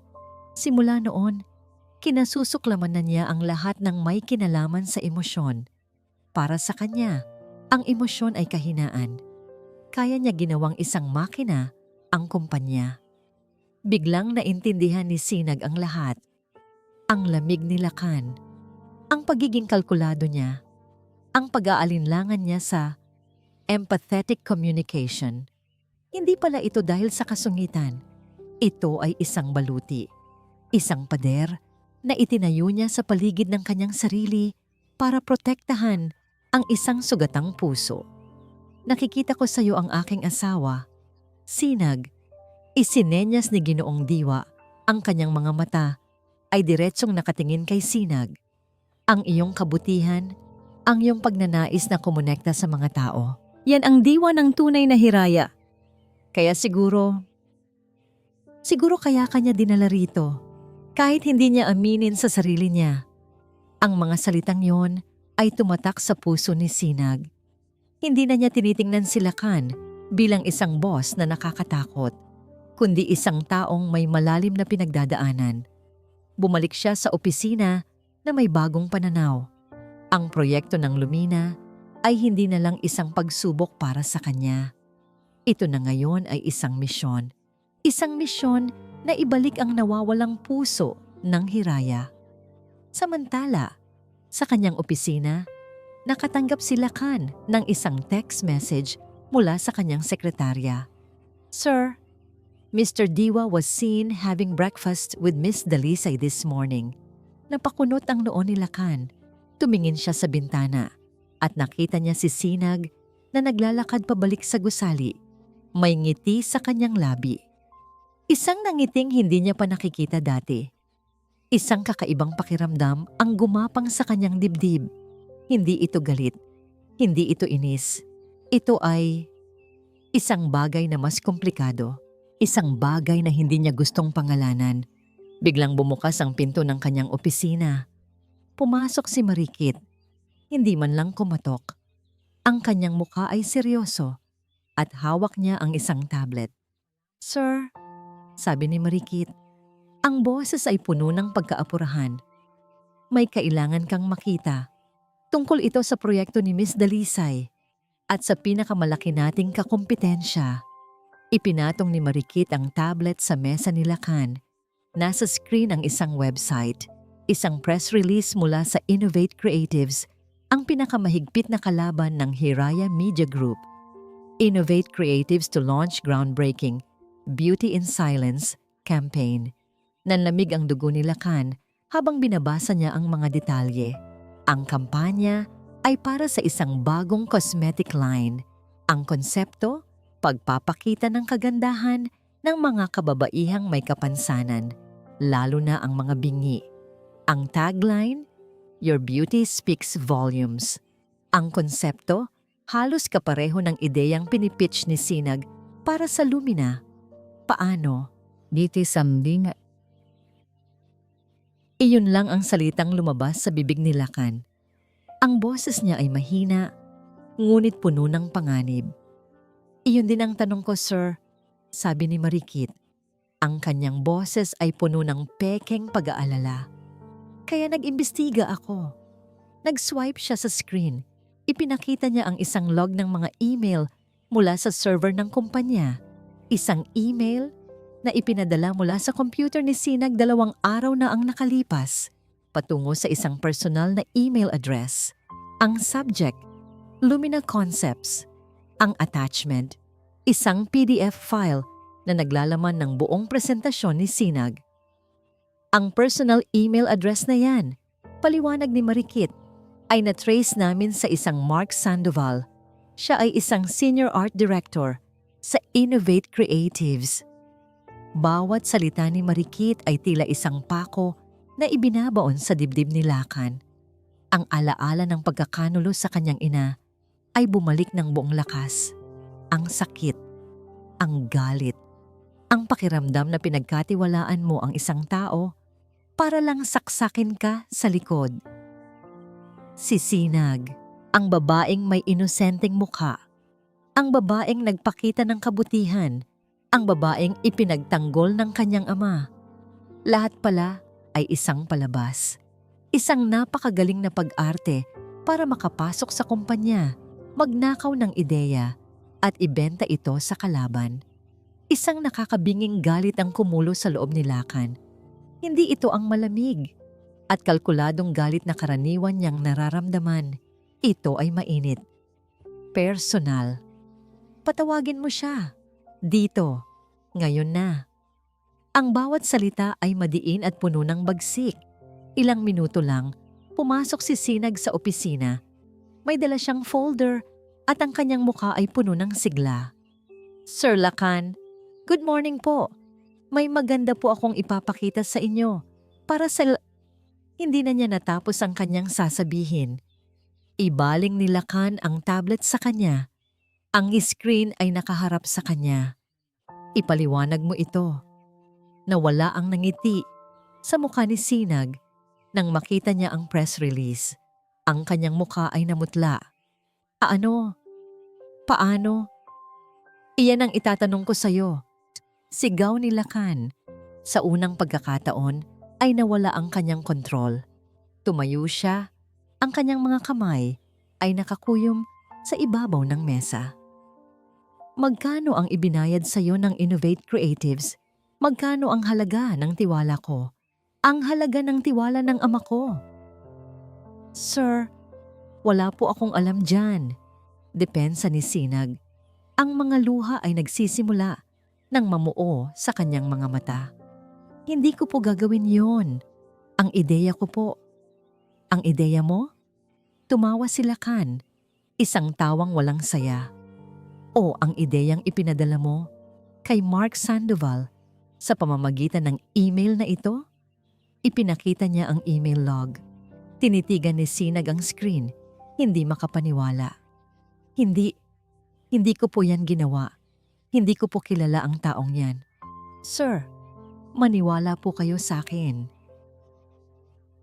Simula noon, kinasusuklaman na niya ang lahat ng may kinalaman sa emosyon. Para sa kanya, ang emosyon ay kahinaan. Kaya niya ginawang isang makina ang kumpanya. Biglang naintindihan ni Sinag ang lahat. Ang lamig ni Lakan, ang pagiging kalkulado niya, ang pag-aalinlangan niya sa empathetic communication. Hindi pala ito dahil sa kasungitan. Ito ay isang baluti, isang pader na itinayo niya sa paligid ng kanyang sarili para protektahan ang isang sugatang puso. "Nakikita ko sa iyo ang aking asawa." Sinag, isinenyas ni Ginoong Diwa. Ang kanyang mga mata ay diretsong nakatingin kay Sinag. Ang iyong kabutihan, ang iyong pagnanais na kumonekta sa mga tao. Yan ang diwa ng tunay na Hiraya. Kaya siguro kaya kanya dinala rito. Kahit hindi niya aminin sa sarili niya. Ang mga salitang yon ay tumatak sa puso ni Sinag. Hindi na niya tinitingnan si Lakan bilang isang boss na nakakatakot, kundi isang taong may malalim na pinagdadaanan. Bumalik siya sa opisina na may bagong pananaw. Ang proyekto ng Lumina ay hindi na lang isang pagsubok para sa kanya. Ito na ngayon ay isang misyon. Isang misyon na ibalik ang nawawalang puso ng Hiraya. Samantala, sa kanyang opisina, nakatanggap si Lakan ng isang text message mula sa kanyang sekretarya. Sir, Mr. Diwa was seen having breakfast with Miss Dalisay this morning. Napakunot ang noo ni Lakan. Tumingin siya sa bintana at nakita niya si Sinag na naglalakad pabalik sa gusali. May ngiti sa kanyang labi. Isang nangiting hindi niya pa nakikita dati. Isang kakaibang pakiramdam ang gumapang sa kanyang dibdib. Hindi ito galit. Hindi ito inis. Ito ay isang bagay na mas komplikado. Isang bagay na hindi niya gustong pangalanan. Biglang bumukas ang pinto ng kanyang opisina. Pumasok si Marikit. Hindi man lang kumatok. Ang kanyang mukha ay seryoso at hawak niya ang isang tablet. Sir, sabi ni Marikit, ang boses ay puno ng pagkaapurahan. May kailangan kang makita. Tungkol ito sa proyekto ni Miss Dalisay at sa pinakamalaki nating kakumpetensya. Ipinatong ni Marikit ang tablet sa mesa ni Lakan. Nasa screen ang isang website, isang press release mula sa Innovate Creatives, ang pinakamahigpit na kalaban ng Hiraya Media Group. Innovate Creatives to launch groundbreaking Beauty in Silence campaign. Nanlamig ang dugo ni Lakan habang binabasa niya ang mga detalye. Ang kampanya ay para sa isang bagong cosmetic line. Ang konsepto, pagpapakita ng kagandahan ng mga kababaihang may kapansanan, lalo na ang mga bingi. Ang tagline, Your beauty speaks volumes. Ang konsepto, halos kapareho ng ideyang pinipitch ni Sinag para sa Lumina. Paano? Diti something. Iyon lang ang salitang lumabas sa bibig ni Lakan. Ang boses niya ay mahina, ngunit puno ng panganib. Iyon din ang tanong ko, sir, sabi ni Marikit. Ang kanyang boses ay puno ng pekeng pag-aalala. Kaya nag-imbestiga ako. Nag-swipe siya sa screen. Ipinakita niya ang isang log ng mga email mula sa server ng kumpanya. Isang email na ipinadala mula sa computer ni Sinag 2 araw na ang nakalipas, patungo sa isang personal na email address. Ang subject, Lumina Concepts. Ang attachment, isang PDF file na naglalaman ng buong presentasyon ni Sinag. Ang personal email address na yan, paliwanag ni Marikit, ay na-trace namin sa isang Mark Sandoval. Siya ay isang senior art director sa Innovate Creatives. Bawat salita ni Marikit ay tila isang pako na ibinabaon sa dibdib ni Lakan. Ang alaala ng pagkakanulo sa kanyang ina ay bumalik ng buong lakas. Ang sakit, ang galit, ang pakiramdam na pinagkatiwalaan mo ang isang tao para lang saksakin ka sa likod. Si Sinag, ang babaeng may inosenteng mukha, ang babaeng nagpakita ng kabutihan, ang babaeng ipinagtanggol ng kanyang ama. Lahat pala ay isang palabas. Isang napakagaling na pag-arte para makapasok sa kumpanya, magnakaw ng ideya at ibenta ito sa kalaban. Isang nakakabinging galit ang kumulo sa loob ni Lakan. Hindi ito ang malamig at kalkuladong galit na karaniwan niyang nararamdaman. Ito ay mainit. Personal. Patawagin mo siya. Dito. Ngayon na. Ang bawat salita ay madiin at puno ng bagsik. Ilang minuto lang, pumasok si Sinag sa opisina. May dala siyang folder at ang kanyang mukha ay puno ng sigla. Sir Lakan, good morning po. May maganda po akong ipapakita sa inyo. Para sa... Hindi na niya natapos ang kanyang sasabihin. Ibaling ni Lakan ang tablet sa kanya. Ang screen ay nakaharap sa kanya. Ipaliwanag mo ito. Nawala ang nangiti sa mukha ni Sinag nang makita niya ang press release. Ang kanyang mukha ay namutla. Paano? Iyan ang itatanong ko sa'yo. Sigaw ni Lakan. Sa unang pagkakataon ay nawala ang kanyang kontrol. Tumayo siya, ang kanyang mga kamay ay nakakuyom sa ibabaw ng mesa. Magkano ang ibinayad sa iyo ng Innovate Creatives? Magkano ang halaga ng tiwala ko? Ang halaga ng tiwala ng ama ko? Sir, wala po akong alam dyan. Depensa ni Sinag. Ang mga luha ay nagsisimula nang mamuo sa kanyang mga mata. Hindi ko po gagawin yon. Ang ideya ko po. Ang ideya mo? Tumawa si Lacan, isang tawang walang saya. O ang ideyang ipinadala mo kay Mark Sandoval sa pamamagitan ng email na ito? Ipinakita niya ang email log. Tinitigan ni Sinag ang screen, hindi makapaniwala. Hindi ko po yan ginawa. Hindi ko po kilala ang taong yan. Sir, maniwala po kayo sa akin.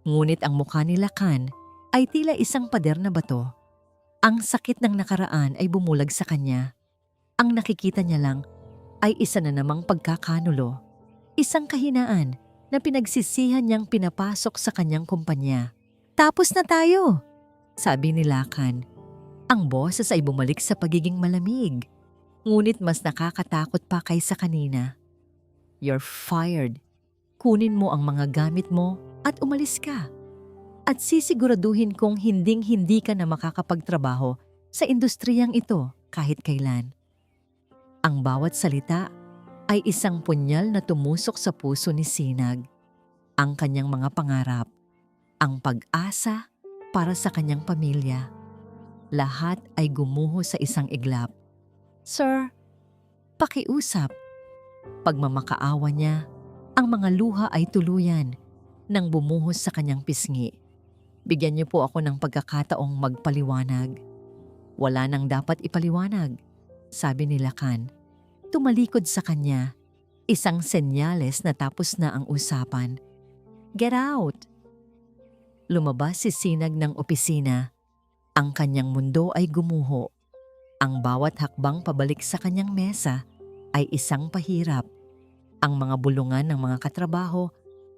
Ngunit ang mukha ni Lacan ay tila isang pader na bato. Ang sakit ng nakaraan ay bumulag sa kanya. Ang nakikita niya lang ay isa na namang pagkakanulo. Isang kahinaan na pinagsisihan niyang pinapasok sa kanyang kumpanya. Tapos na tayo, sabi ni Lacan. Ang boses ay bumalik sa pagiging malamig. Ngunit mas nakakatakot pa kaysa kanina. You're fired. Kunin mo ang mga gamit mo at umalis ka. At sisiguraduhin kong hinding-hindi ka na makakapagtrabaho sa industriyang ito kahit kailan. Ang bawat salita ay isang punyal na tumusok sa puso ni Sinag. Ang kanyang mga pangarap, ang pag-asa para sa kanyang pamilya. Lahat ay gumuho sa isang iglap. Sir, pakiusap. Pagmamakaawa niya, ang mga luha ay tuluyan nang bumuhos sa kanyang pisngi. Bigyan niyo po ako ng pagkakataong magpaliwanag. Wala nang dapat ipaliwanag, sabi ni Lacan. Tumalikod sa kanya, isang senyales na tapos na ang usapan. Get out! Lumabas si Sinag ng opisina. Ang kanyang mundo ay gumuho. Ang bawat hakbang pabalik sa kanyang mesa ay isang pahirap. Ang mga bulungan ng mga katrabaho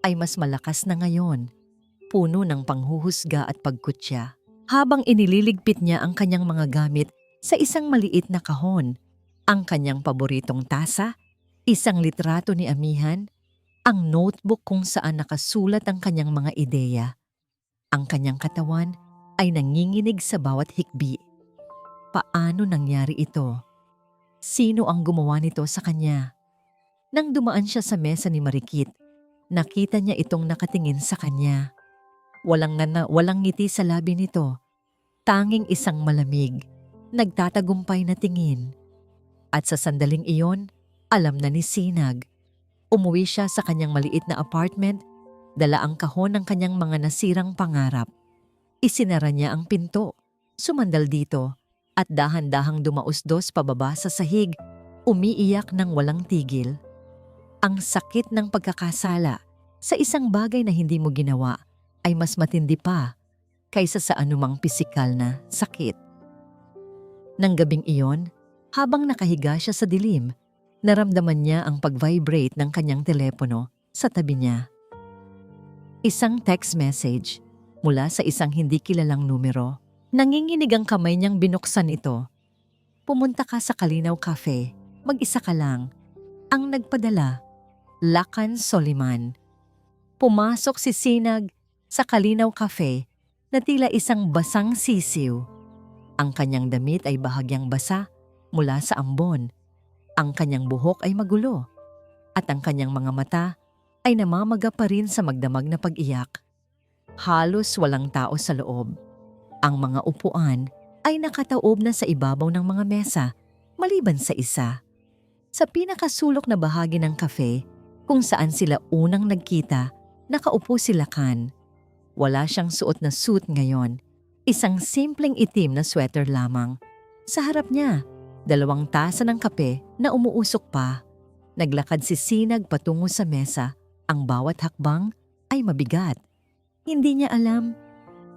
ay mas malakas na ngayon, puno ng panghuhusga at pagkutya. Habang inililigpit niya ang kanyang mga gamit sa isang maliit na kahon, ang kanyang paboritong tasa, isang litrato ni Amihan, ang notebook kung saan nakasulat ang kanyang mga ideya. Ang kanyang katawan ay nanginginig sa bawat hikbi. Paano nangyari ito? Sino ang gumawa nito sa kanya? Nang dumaan siya sa mesa ni Marikit, nakita niya itong nakatingin sa kanya. Walang ngiti sa labi nito. Tanging isang malamig, nagtatagumpay na tingin. At sa sandaling iyon, alam na ni Sinag. Umuwi siya sa kanyang maliit na apartment, dala ang kahon ng kanyang mga nasirang pangarap. Isinara niya ang pinto, sumandal dito, at dahan-dahang dumausdos pababa sa sahig, umiiyak ng walang tigil. Ang sakit ng pagkakasala sa isang bagay na hindi mo ginawa ay mas matindi pa kaysa sa anumang pisikal na sakit. Nang gabing iyon, habang nakahiga siya sa dilim, naramdaman niya ang pag-vibrate ng kanyang telepono sa tabi niya. Isang text message mula sa isang hindi kilalang numero. Nanginginig ang kamay niyang binuksan ito. Pumunta ka sa Kalinaw Cafe, mag-isa ka lang. Ang nagpadala, Lacan Soliman. Pumasok si Sinag sa Kalinaw Cafe na tila isang basang sisiw. Ang kanyang damit ay bahagyang basa mula sa ambon. Ang kanyang buhok ay magulo. At ang kanyang mga mata ay namamaga pa rin sa magdamag na pag-iyak. Halos walang tao sa loob. Ang mga upuan ay nakataob na sa ibabaw ng mga mesa, maliban sa isa. Sa pinakasulok na bahagi ng cafe, kung saan sila unang nagkita, nakaupo si Lacan. Wala siyang suot na suit ngayon, isang simpleng itim na sweater lamang. Sa harap niya, 2 tasa ng kape na umuusok pa. Naglakad si Sinag patungo sa mesa, ang bawat hakbang ay mabigat. Hindi niya alam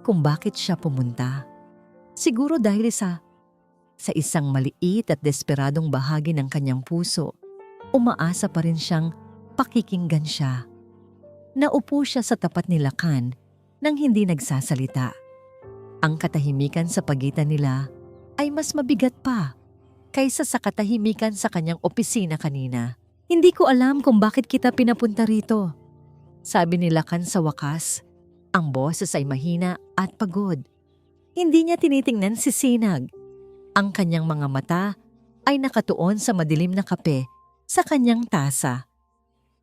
kung bakit siya pumunta. Siguro dahil sa isang maliit at desperadong bahagi ng kanyang puso, umaasa pa rin siyang pakikinggan siya. Naupo siya sa tapat ni Lakan nang hindi nagsasalita. Ang katahimikan sa pagitan nila ay mas mabigat pa kaysa sa katahimikan sa kanyang opisina kanina. Hindi ko alam kung bakit kita pinapunta rito, sabi ni Lakan sa wakas. Ang boses ay mahina at pagod. Hindi niya tinitingnan si Sinag. Ang kanyang mga mata ay nakatuon sa madilim na kape sa kanyang tasa.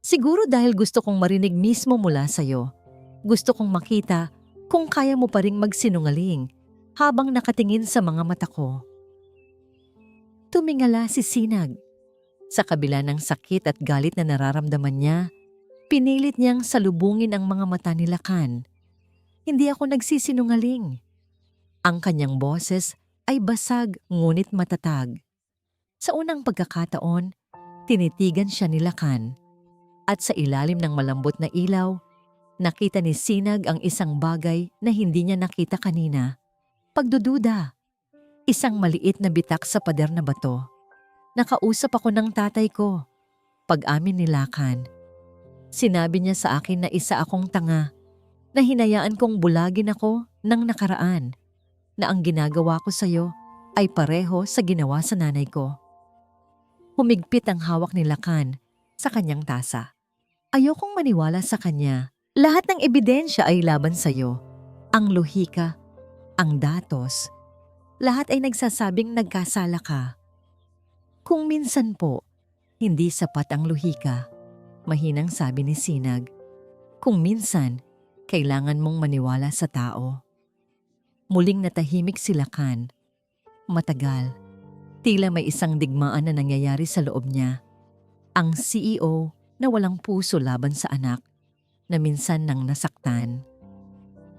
Siguro dahil gusto kong marinig mismo mula sa'yo. Gusto kong makita kung kaya mo pa ring magsinungaling habang nakatingin sa mga mata ko. Tumingala si Sinag. Sa kabila ng sakit at galit na nararamdaman niya, pinilit niyang salubungin ang mga mata ni Lakan. Hindi ako nagsisinungaling. Ang kanyang boses ay basag ngunit matatag. Sa unang pagkakataon, tinitigan siya ni Lakan. At sa ilalim ng malambot na ilaw, nakita ni Sinag ang isang bagay na hindi niya nakita kanina. Pagdududa. Isang maliit na bitak sa pader na bato. Nakausap ako ng tatay ko. Pag-amin ni Lakan. Sinabi niya sa akin na isa akong tanga, na hinayaan kong bulagin ako ng nakaraan, na ang ginagawa ko sa'yo ay pareho sa ginawa sa nanay ko. Humigpit ang hawak ni Lakan sa kanyang tasa. Ayokong maniwala sa kanya. Lahat ng ebidensya ay laban sa'yo. Ang lohika, ang datos, lahat ay nagsasabing nagkasala ka. Kung minsan po, hindi sapat ang lohika, mahinang sabi ni Sinag. Kung minsan, kailangan mong maniwala sa tao. Muling natahimik si Lakan. Matagal, tila may isang digmaan na nangyayari sa loob niya. Ang CEO na walang puso laban sa anak, na minsan nang nasaktan.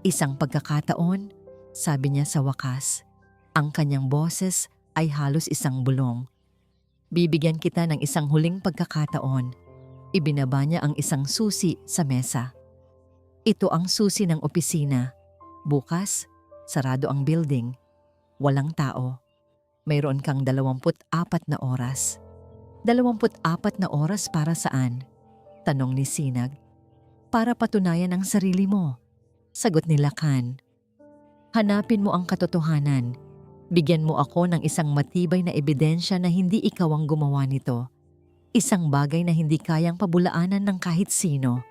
Isang pagkakataon, sabi niya sa wakas, ang kanyang boses ay halos isang bulong. Bibigyan kita ng isang huling pagkakataon. Ibinaba niya ang isang susi sa mesa. Ito ang susi ng opisina. Bukas, sarado ang building. Walang tao. Mayroon kang 24 na oras. 24 na oras para saan? Tanong ni Sinag. Para patunayan ang sarili mo. Sagot ni Lakan. Hanapin mo ang katotohanan. Bigyan mo ako ng isang matibay na ebidensya na hindi ikaw ang gumawa nito. Isang bagay na hindi kayang pabulaanan ng kahit sino.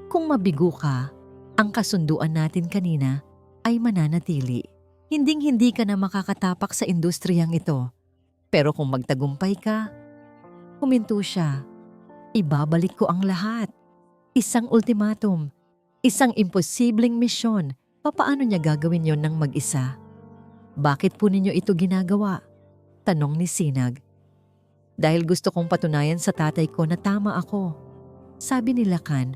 Kung mabigo ka, ang kasunduan natin kanina ay mananatili. Hinding-hindi ka na makakatapak sa industriyang ito. Pero kung magtagumpay ka, huminto siya. Ibabalik ko ang lahat. Isang ultimatum, isang imposibleng misyon. Papaano niya gagawin yon ng mag-isa? Bakit po ninyo ito ginagawa? Tanong ni Sinag. Dahil gusto kong patunayan sa tatay ko na tama ako. Sabi ni Lakan,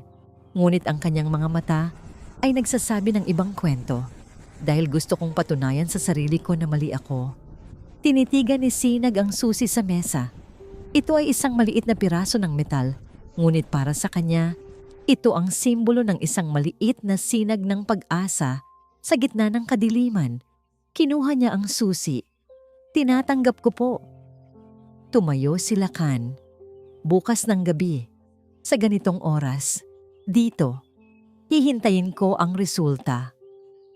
ngunit ang kanyang mga mata ay nagsasabi ng ibang kwento. Dahil gusto kong patunayan sa sarili ko na mali ako. Tinitigan ni Sinag ang susi sa mesa. Ito ay isang maliit na piraso ng metal, ngunit para sa kanya, ito ang simbolo ng isang maliit na sinag ng pag-asa sa gitna ng kadiliman. Kinuha niya ang susi. Tinatanggap ko po. Tumayo si Lakan. Bukas ng gabi, sa ganitong oras, dito, hihintayin ko ang resulta.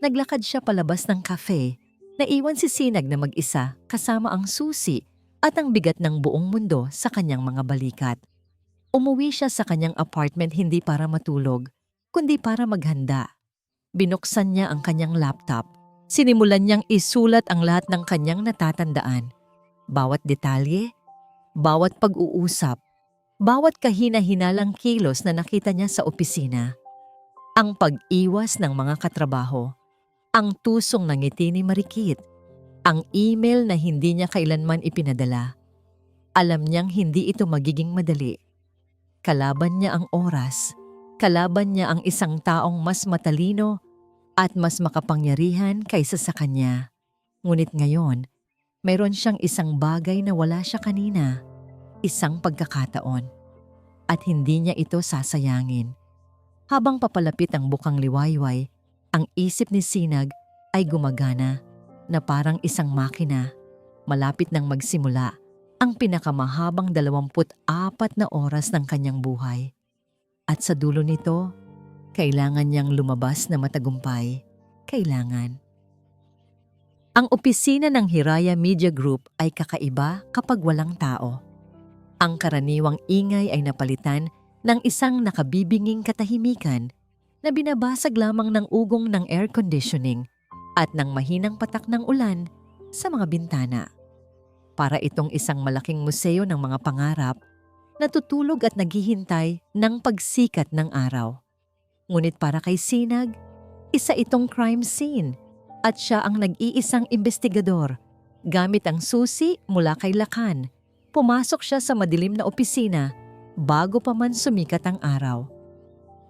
Naglakad siya palabas ng cafe. Naiwan si Sinag na mag-isa kasama ang susi at ang bigat ng buong mundo sa kanyang mga balikat. Umuwi siya sa kanyang apartment hindi para matulog, kundi para maghanda. Binuksan niya ang kanyang laptop. Sinimulan niyang isulat ang lahat ng kanyang natatandaan. Bawat detalye, bawat pag-uusap, bawat kahina-hinalang kilos na nakita niya sa opisina. Ang pag-iwas ng mga katrabaho, ang tusong ng ngiti ni Marikit, ang email na hindi niya kailanman ipinadala. Alam niyang hindi ito magiging madali. Kalaban niya ang oras, kalaban niya ang isang taong mas matalino at mas makapangyarihan kaysa sa kanya. Ngunit ngayon, mayroon siyang isang bagay na wala siya kanina, isang pagkakataon. At hindi niya ito sasayangin. Habang papalapit ang bukang liwayway, ang isip ni Sinag ay gumagana na parang isang makina. Malapit nang magsimula ang pinakamahabang 24 na oras ng kanyang buhay. At sa dulo nito, Kailangan niyang lumabas na matagumpay. Kailangan. Ang opisina ng Hiraya Media Group ay kakaiba kapag walang tao. Ang karaniwang ingay ay napalitan ng isang nakabibinging katahimikan na binabasag lamang ng ugong ng air conditioning at ng mahinang patak ng ulan sa mga bintana. Para itong isang malaking museo ng mga pangarap na tutulog at naghihintay ng pagsikat ng araw. Ngunit para kay Sinag, isa itong crime scene at siya ang nag-iisang investigador. Gamit ang susi mula kay Lakan, pumasok siya sa madilim na opisina bago pa man sumikat ang araw.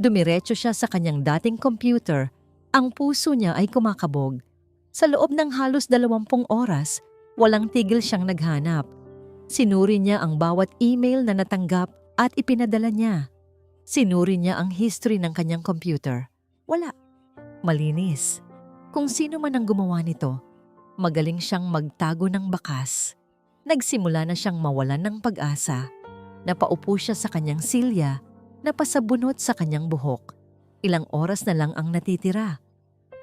Dumiretso siya sa kanyang dating computer, ang puso niya ay kumakabog. Sa loob ng halos 20 oras, walang tigil siyang naghanap. Sinuri niya ang bawat email na natanggap at ipinadala niya. Sinuri niya ang history ng kanyang computer. Wala. Malinis. Kung sino man ang gumawa nito, magaling siyang magtago ng bakas. Nagsimula na siyang mawalan ng pag-asa. Napaupo siya sa kanyang silya, napasabunot sa kanyang buhok. Ilang oras na lang ang natitira.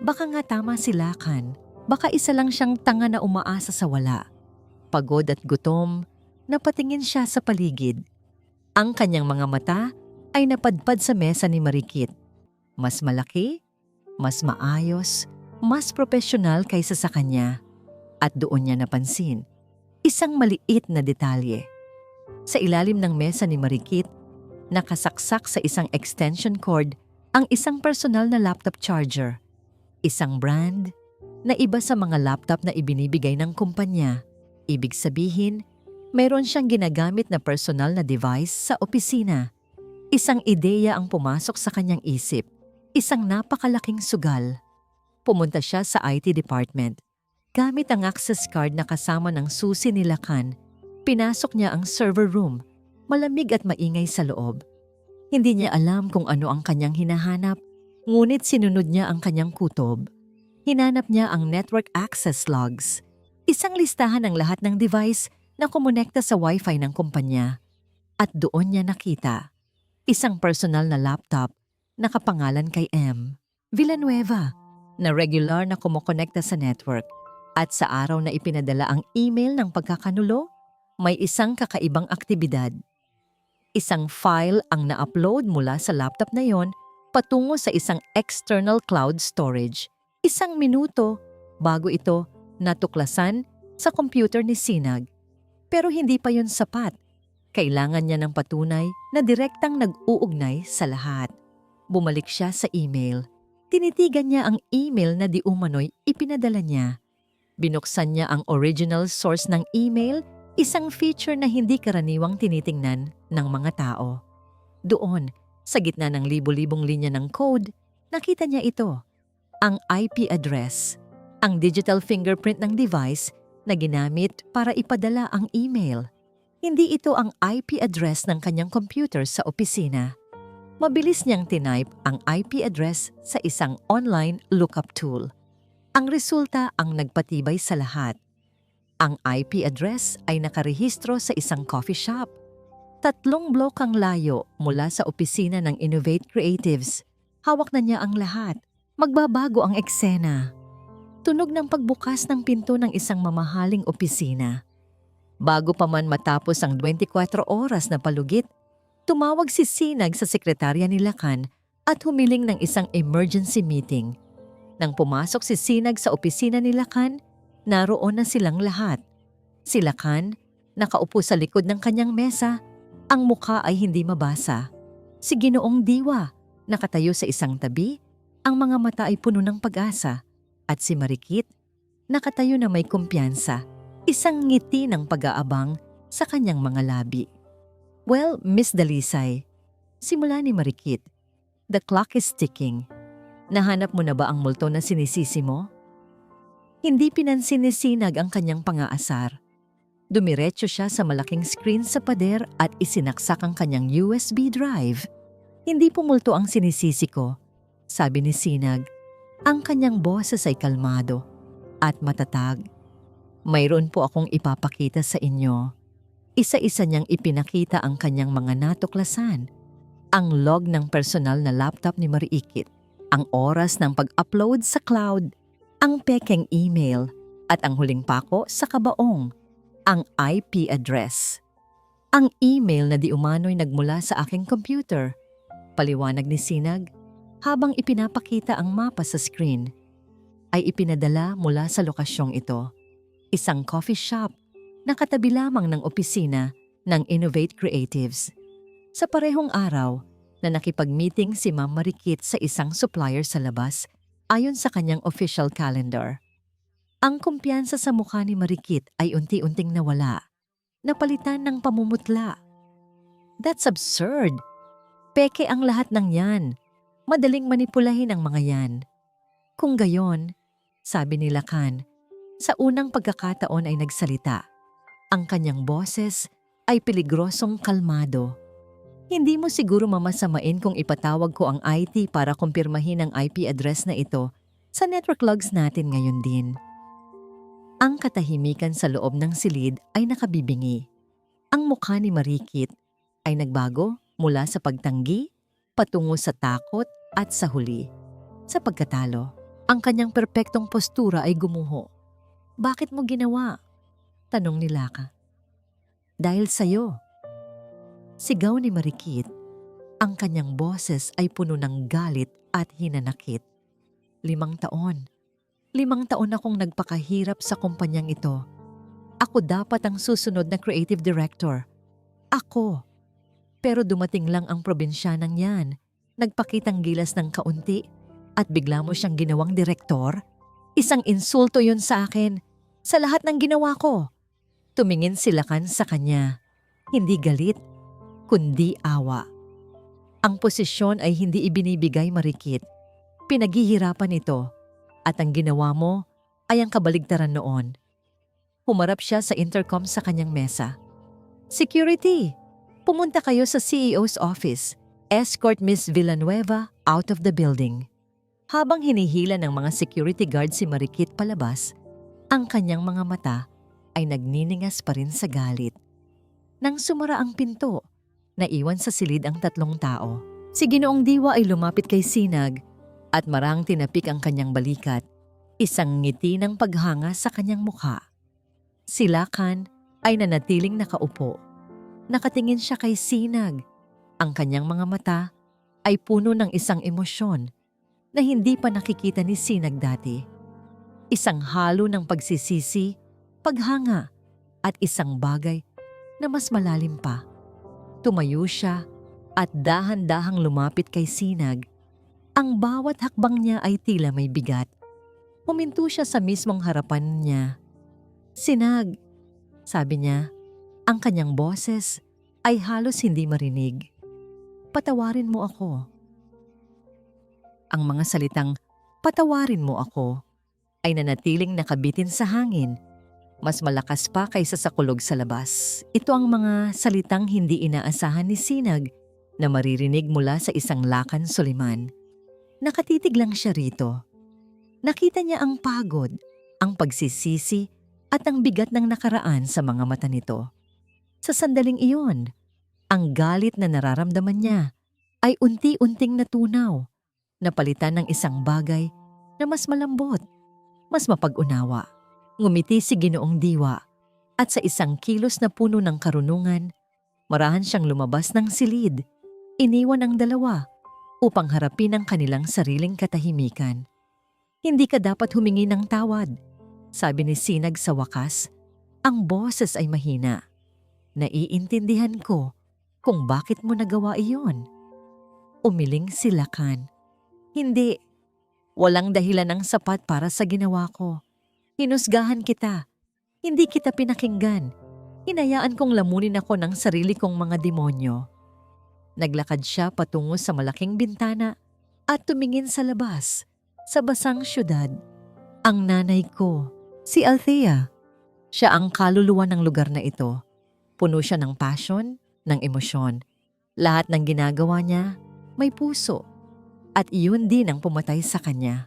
Baka nga tama si Lakan. Baka isa lang siyang tanga na umaasa sa wala. Pagod at gutom, napatingin siya sa paligid. Ang kanyang mga mata ay napadpad sa mesa ni Marikit. Mas malaki, mas maayos, mas propesyonal kaysa sa kanya. At doon niya napansin, isang maliit na detalye. Sa ilalim ng mesa ni Marikit, nakasaksak sa isang extension cord ang isang personal na laptop charger. Isang brand na iba sa mga laptop na ibinibigay ng kumpanya. Ibig sabihin, mayroon siyang ginagamit na personal na device sa opisina. Isang ideya ang pumasok sa kanyang isip. Isang napakalaking sugal. Pumunta siya sa IT department. Gamit ang access card na kasama ng susi ni Lakan, pinasok niya ang server room. Malamig at maingay sa loob. Hindi niya alam kung ano ang kanyang hinahanap, ngunit sinunod niya ang kanyang kutob. Hinanap niya ang network access logs, isang listahan ng lahat ng device na kumonekta sa Wi-Fi ng kumpanya. At doon niya nakita, isang personal na laptop na kapangalan kay M. Villanueva, na regular na kumokonekta sa network. At sa araw na ipinadala ang email ng pagkakanulo, may isang kakaibang aktibidad. Isang file ang na-upload mula sa laptop na yon patungo sa isang external cloud storage. Isang minuto bago ito natuklasan sa computer ni Sinag. Pero hindi pa yon sapat. Kailangan niya ng patunay na direktang nag-uugnay sa lahat. Bumalik siya sa email. Tinitigan niya ang email na di umano'y ipinadala niya. Binuksan niya ang original source ng email, isang feature na hindi karaniwang tinitingnan ng mga tao. Doon, sa gitna ng libo-libong linya ng code, nakita niya ito. Ang IP address, ang digital fingerprint ng device na ginamit para ipadala ang email. Hindi ito ang IP address ng kanyang computer sa opisina. Mabilis niyang tinype ang IP address sa isang online lookup tool. Ang resulta ang nagpatibay sa lahat. Ang IP address ay nakarehistro sa isang coffee shop. 3 blokang layo mula sa opisina ng Innovate Creatives. Hawak na niya ang lahat. Magbabago ang eksena. Tunog ng pagbukas ng pinto ng isang mamahaling opisina. Bago pa man matapos ang 24 oras na palugit, tumawag si Sinag sa sekretarya ni Lakan at humiling ng isang emergency meeting. Nang pumasok si Sinag sa opisina ni Lakan, naroon na silang lahat. Si Lakan, nakaupo sa likod ng kanyang mesa, ang mukha ay hindi mabasa. Si Ginoong Diwa, nakatayo sa isang tabi, ang mga mata ay puno ng pag-asa. At si Marikit, nakatayo na may kumpiyansa, isang ngiti ng pag-aabang sa kanyang mga labi. Well, Miss Dalisay, simula ni Marikit, the clock is ticking. Nahanap mo na ba ang multo na sinisisi mo? Hindi pinansin ni Sinag ang kanyang pangaasar. Dumiretso siya sa malaking screen sa pader at isinaksak ang kanyang USB drive. Hindi pumulto ang sinisisi ko, sabi ni Sinag. Ang kanyang boses ay kalmado at matatag. Mayroon po akong ipapakita sa inyo. Isa-isa niyang ipinakita ang kanyang mga natuklasan. Ang log ng personal na laptop ni Mariikit, ang oras ng pag-upload sa cloud, ang pekeng email, at ang huling pako sa kabaong, ang IP address. Ang email na di umano'y nagmula sa aking computer, paliwanag ni Sinag habang ipinapakita ang mapa sa screen, ay ipinadala mula sa lokasyong ito, isang coffee shop na katabi lamang ng opisina ng Innovate Creatives. Sa parehong araw na nakipag-meeting si Ma'am Marikit sa isang supplier sa labas ayon sa kanyang official calendar. Ang kumpiyansa sa mukha ni Marikit ay unti-unting nawala, napalitan ng pamumutla. That's absurd! Peke ang lahat ng yan. Madaling manipulahin ang mga yan. Kung gayon, sabi ni Lacan, sa unang pagkakataon ay nagsalita. Ang kanyang boses ay peligrosong kalmado. Hindi mo siguro mamasamain kung ipatawag ko ang IT para kumpirmahin ang IP address na ito sa network logs natin ngayon din. Ang katahimikan sa loob ng silid ay nakabibingi. Ang mukha ni Marikit ay nagbago mula sa pagtanggi patungo sa takot at sa huli. Sa pagkatalo, ang kanyang perpektong postura ay gumuho. Bakit mo ginawa? Tanong ni Laka. Dahil sa'yo. Sigaw ni Marikit. Ang kanyang boses ay puno ng galit at hinanakit. 5 taon. 5 taon akong nagpakahirap sa kumpanyang ito. Ako dapat ang susunod na creative director. Ako. Pero dumating lang ang probinsyanang yan. Nagpakitang gilas ng kaunti at bigla mo siyang ginawang direktor? Isang insulto yun sa akin. Sa lahat ng ginawa ko. Tumingin si Lacan sa kanya. Hindi galit, kundi awa. Ang posisyon ay hindi ibinibigay, Marikit. Pinaghihirapan ito. At ang ginawa mo ay ang kabaligtaran noon. Humarap siya sa intercom sa kanyang mesa. Security! Pumunta kayo sa CEO's office. Escort Miss Villanueva out of the building. Habang hinihila ng mga security guard si Marikit palabas, ang kanyang mga mata ay nagniningas pa rin sa galit. Nang sumara ang pinto, naiwan sa silid ang 3 tao. Si Ginoong Diwa ay lumapit kay Sinag at marang tinapik ang kanyang balikat, isang ngiti ng paghanga sa kanyang mukha. Si Lacan ay nanatiling nakaupo. Nakatingin siya kay Sinag. Ang kanyang mga mata ay puno ng isang emosyon na hindi pa nakikita ni Sinag dati. Isang halo ng pagsisisi, paghanga, at isang bagay na mas malalim pa. Tumayo siya at dahan-dahang lumapit kay Sinag. Ang bawat hakbang niya ay tila may bigat. Huminto siya sa mismong harapan niya. Sinag, sabi niya, ang kanyang boses ay halos hindi marinig. Patawarin mo ako. Ang mga salitang, patawarin mo ako, ay nanatiling nakabitin sa hangin. Mas malakas pa kaysa sa kulog sa labas. Ito ang mga salitang hindi inaasahan ni Sinag na maririnig mula sa isang Lacan Soliman. Nakatitig lang siya rito. Nakita niya ang pagod, ang pagsisisi at ang bigat ng nakaraan sa mga mata nito. Sa sandaling iyon, ang galit na nararamdaman niya ay unti-unting natunaw, napalitan ng isang bagay na mas malambot, mas mapag-unawa. Ngumiti si Ginoong Diwa at sa isang kilos na puno ng karunungan, marahan siyang lumabas ng silid. Iniwan ang dalawa upang harapin ang kanilang sariling katahimikan. Hindi ka dapat humingi ng tawad, sabi ni Sinag sa wakas. Ang boses ay mahina. Naiintindihan ko kung bakit mo nagawa iyon. Umiling si Lacan. Hindi, walang dahilan ng sapat para sa ginawa ko. Hinusgahan kita. Hindi kita pinakinggan. Hinayaan kong lamunin ako ng sarili kong mga demonyo. Naglakad siya patungo sa malaking bintana at tumingin sa labas, sa basang syudad. Ang nanay ko, si Althea. Siya ang kaluluwa ng lugar na ito. Puno siya ng passion, ng emosyon. Lahat ng ginagawa niya may puso. At iyon din ang pumatay sa kanya.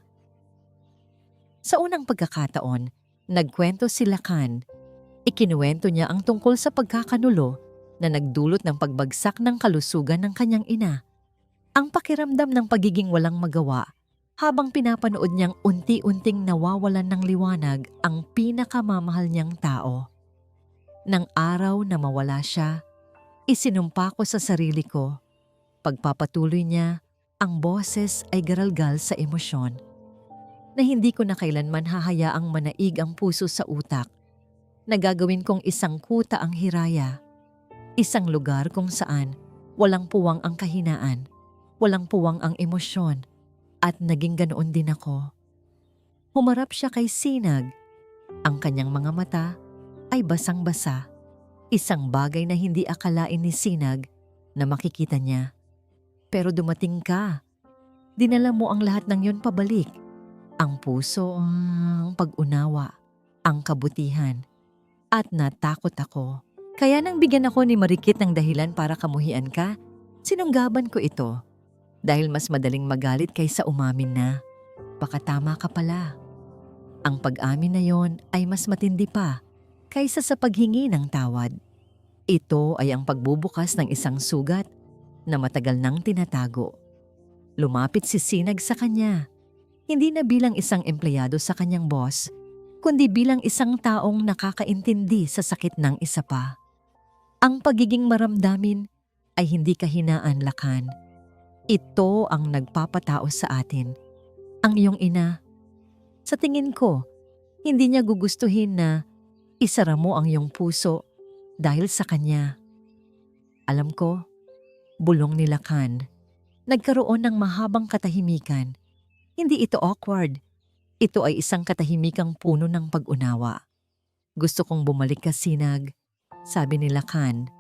Sa unang pagkakataon, nagkwento si Lacan. Ikinuwento niya ang tungkol sa pagkakanulo na nagdulot ng pagbagsak ng kalusugan ng kanyang ina. Ang pakiramdam ng pagiging walang magawa habang pinapanood niyang unti-unting nawawalan ng liwanag ang pinakamamahal niyang tao. Nang araw na mawala siya, isinumpa ko sa sarili ko. Pagpapatuloy niya, ang boses ay garalgal sa emosyon na hindi ko na kailanman hahayaang manaig ang puso sa utak. Nagagawin kong isang kuta ang hiraya, isang lugar kung saan walang puwang ang kahinaan, walang puwang ang emosyon, at naging ganoon din ako. Humarap siya kay Sinag. Ang kanyang mga mata ay basang-basa, isang bagay na hindi akalain ni Sinag na makikita niya. Pero dumating ka. Dinala mo ang lahat ng yon pabalik. Ang puso, ang pag-unawa, ang kabutihan. At natakot ako. Kaya nang bigyan ako ni Marikit ng dahilan para kamuhian ka, sinunggaban ko ito. Dahil mas madaling magalit kaysa umamin na, baka tama ka pala. Ang pag-amin na yon ay mas matindi pa kaysa sa paghingi ng tawad. Ito ay ang pagbubukas ng isang sugat na matagal nang tinatago. Lumapit si Sinag sa kanya, hindi na bilang isang empleyado sa kanyang boss, kundi bilang isang taong nakakaintindi sa sakit ng isa pa. Ang pagiging maramdamin ay hindi kahinaan, Lakan. Ito ang nagpapatao sa atin. Ang iyong ina, sa tingin ko, hindi niya gugustuhin na isara mo ang iyong puso dahil sa kanya. Alam ko, bulong ni Lakan. Nagkaroon ng mahabang katahimikan. Hindi ito awkward. Ito ay isang katahimikang puno ng pag-unawa. Gusto kong bumalik ka, Sinag, sabi ni Lakan.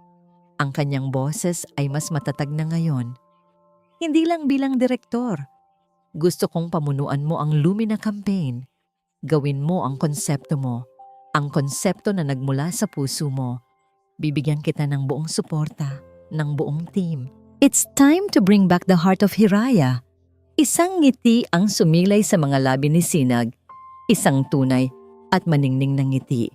Ang kanyang boses ay mas matatag na ngayon. Hindi lang bilang direktor. Gusto kong pamunuan mo ang Lumina campaign. Gawin mo ang konsepto mo. Ang konsepto na nagmula sa puso mo. Bibigyan kita ng buong suporta, ng buong team. It's time to bring back the heart of Hiraya. Isang ngiti ang sumilay sa mga labi ni Sinag. Isang tunay at maningning na ngiti.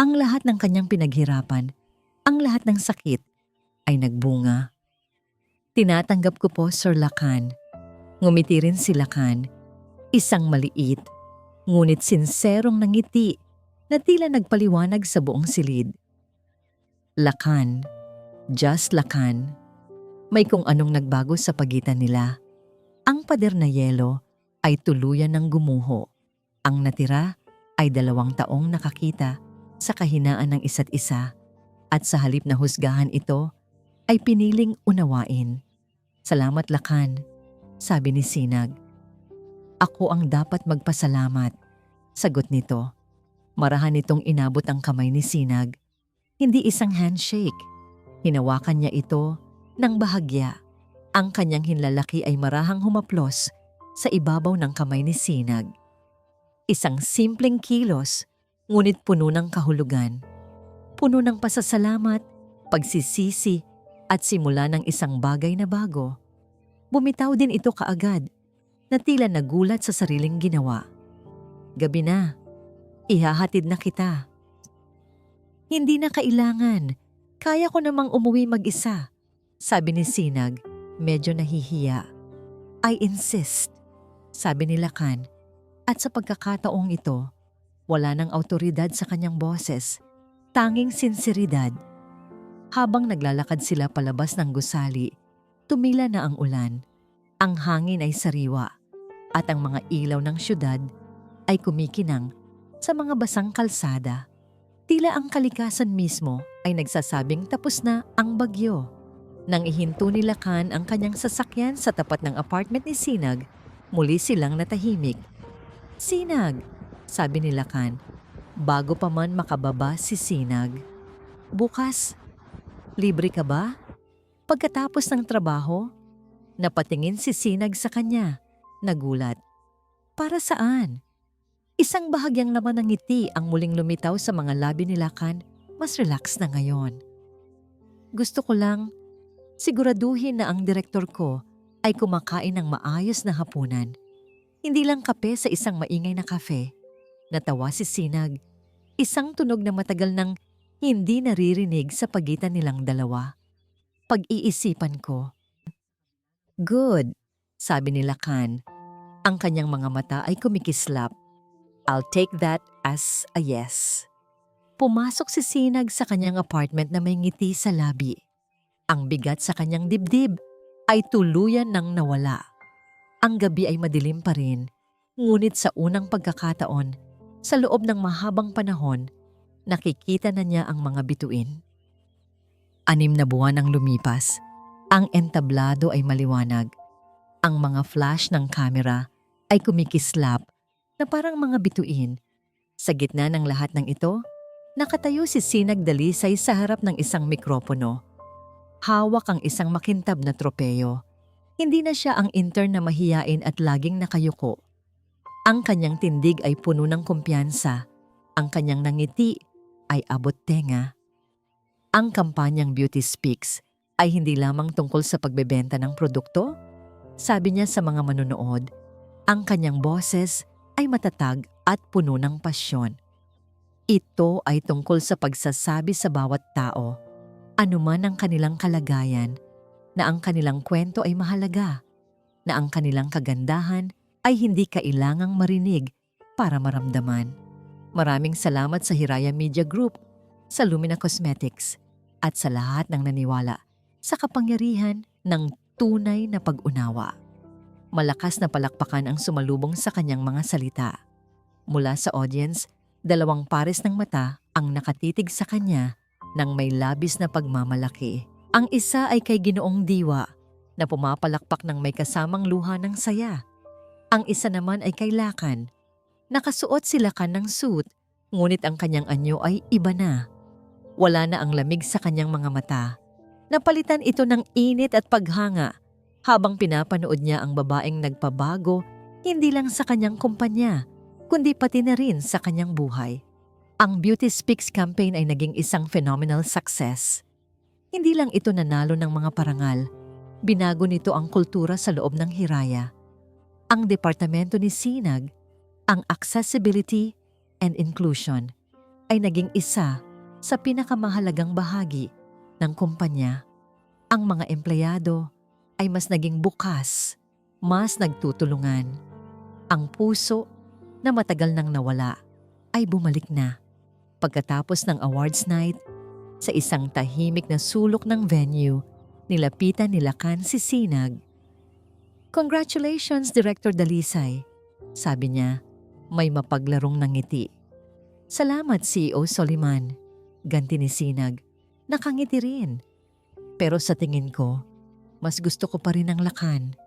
Ang lahat ng kanyang pinaghirapan, ang lahat ng sakit, ay nagbunga. Tinatanggap ko po, Sir Lakan. Ngumiti rin si Lakan. Isang maliit, ngunit sinserong nangiti na tila nagpaliwanag sa buong silid. Lakan, just Lakan. May kung anong nagbago sa pagitan nila. Ang pader na yelo ay tuluyan ng gumuho. Ang natira ay 2 taong nakakita sa kahinaan ng isa't isa. At sa halip na husgahan ito, ay piniling unawain. Salamat, Lakan, sabi ni Sinag. Ako ang dapat magpasalamat, sagot nito. Marahan itong inabot ang kamay ni Sinag. Hindi isang handshake. Hinawakan niya ito ng bahagya. Ang kanyang hinlalaki ay marahang humaplos sa ibabaw ng kamay ni Sinag. Isang simpleng kilos, ngunit puno ng kahulugan. Puno ng pasasalamat, pagsisisi, at simula ng isang bagay na bago. Bumitaw din ito kaagad, na tila nagulat sa sariling ginawa. Gabi na, ihahatid na kita. Hindi na kailangan, kaya ko namang umuwi mag-isa, sabi ni Sinag, medyo nahihiya. I insist, sabi ni Lakan, at sa pagkakataong ito, wala nang awtoridad sa kanyang boses, tanging sinseridad. Habang naglalakad sila palabas ng gusali, tumila na ang ulan. Ang hangin ay sariwa at ang mga ilaw ng syudad ay kumikinang sa mga basang kalsada. Tila ang kalikasan mismo ay nagsasabing tapos na ang bagyo. Nang ihinto ni Lakan ang kanyang sasakyan sa tapat ng apartment ni Sinag, muli silang natahimik. Sinag, sabi ni Lakan, bago pa man makababa si Sinag. Bukas, libre ka ba? Pagkatapos ng trabaho, napatingin si Sinag sa kanya, nagulat. Para saan? Isang bahagyang naman ng ngiti ang muling lumitaw sa mga labi ni Lakan, mas relax na ngayon. Gusto ko lang, siguraduhin na ang direktor ko ay kumakain ng maayos na hapunan. Hindi lang kape sa isang maingay na kafe. Natawa si Sinag, isang tunog na matagal nang hindi naririnig sa pagitan nilang dalawa. Pag-iisipan ko, Good, sabi ni Lakan. Ang kanyang mga mata ay kumikislap. I'll take that as a yes. Pumasok si Sinag sa kanyang apartment na may ngiti sa labi. Ang bigat sa kanyang dibdib ay tuluyan nang nawala. Ang gabi ay madilim pa rin, ngunit sa unang pagkakataon, sa loob ng mahabang panahon, nakikita na niya ang mga bituin. 6 na buwan ang lumipas. Ang entablado ay maliwanag. Ang mga flash ng kamera ay kumikislap na parang mga bituin. Sa gitna ng lahat ng ito, nakatayo si Sinag Dalisay sa harap ng isang mikropono. Hawak ang isang makintab na tropeyo. Hindi na siya ang intern na mahiyain at laging nakayuko. Ang kanyang tindig ay puno ng kumpiyansa. Ang kanyang nangiti ay abot tenga. Ang kampanyang Beauty Speaks ay hindi lamang tungkol sa pagbebenta ng produkto. Sabi niya sa mga manonood, ang kanyang boses ay matatag at puno ng pasyon. Ito ay tungkol sa pagsasabi sa bawat tao, anuman ang kanilang kalagayan, na ang kanilang kwento ay mahalaga, na ang kanilang kagandahan ay hindi kailangang marinig para maramdaman. Maraming salamat sa Hiraya Media Group, sa Lumina Cosmetics, at sa lahat ng naniwala sa kapangyarihan ng tunay na pag-unawa. Malakas na palakpakan ang sumalubong sa kanyang mga salita. Mula sa audience, 2 pares ng mata ang nakatitig sa kanya nang may labis na pagmamalaki. Ang isa ay kay Ginoong Diwa na pumapalakpak ng may kasamang luha ng saya. Ang isa naman ay kay Lakan. Nakasuot si Lakan ng suit, ngunit ang kanyang anyo ay iba na. Wala na ang lamig sa kanyang mga mata. Napalitan ito ng init at paghanga habang pinapanood niya ang babaeng nagpabago hindi lang sa kanyang kumpanya, kundi pati na rin sa kanyang buhay. Ang Beauty Speaks campaign ay naging isang phenomenal success. Hindi lang ito nanalo ng mga parangal, binago nito ang kultura sa loob ng Hiraya. Ang departamento ni Sinag, ang Accessibility and Inclusion, ay naging isa sa pinakamahalagang bahagi ng kumpanya. Ang mga empleyado ay mas naging bukas, mas nagtutulungan. Ang puso na matagal nang nawala ay bumalik na. Pagkatapos ng awards night, sa isang tahimik na sulok ng venue, nilapitan ni Lakan si Sinag. "Congratulations, Director Dalisay," sabi niya, may mapaglarong ngiti. "Salamat, CEO Soliman," ganti ni Sinag. Nakangiti rin. Pero sa tingin ko, mas gusto ko pa rin ang Lakan.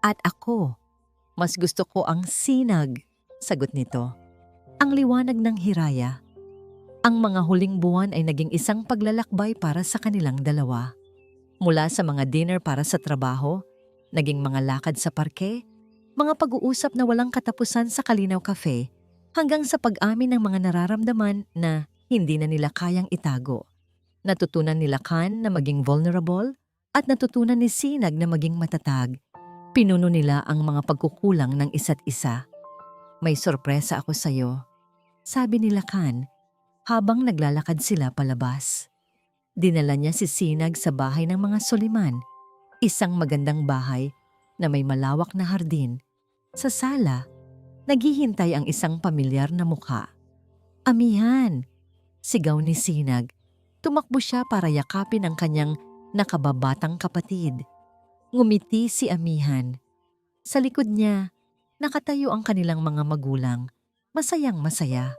"At ako, mas gusto ko ang Sinag," sagot nito. Ang liwanag ng Hiraya. Ang mga huling buwan ay naging isang paglalakbay para sa kanilang dalawa. Mula sa mga dinner para sa trabaho, naging mga lakad sa parke, mga pag-uusap na walang katapusan sa Kalinaw Cafe, hanggang sa pag-amin ng mga nararamdaman na hindi na nila kayang itago. Natutunan ni Lakan na maging vulnerable at natutunan ni Sinag na maging matatag. Pinuno nila ang mga pagkukulang ng isa't isa. "May sorpresa ako sa'yo," sabi ni Lakan habang naglalakad sila palabas. Dinala niya si Sinag sa bahay ng mga Soliman, isang magandang bahay na may malawak na hardin. Sa sala, naghihintay ang isang pamilyar na mukha. "Amihan!" sigaw ni Sinag. Tumakbo siya para yakapin ang kanyang nakababatang kapatid. Ngumiti si Amihan. Sa likod niya, nakatayo ang kanilang mga magulang, masayang masaya.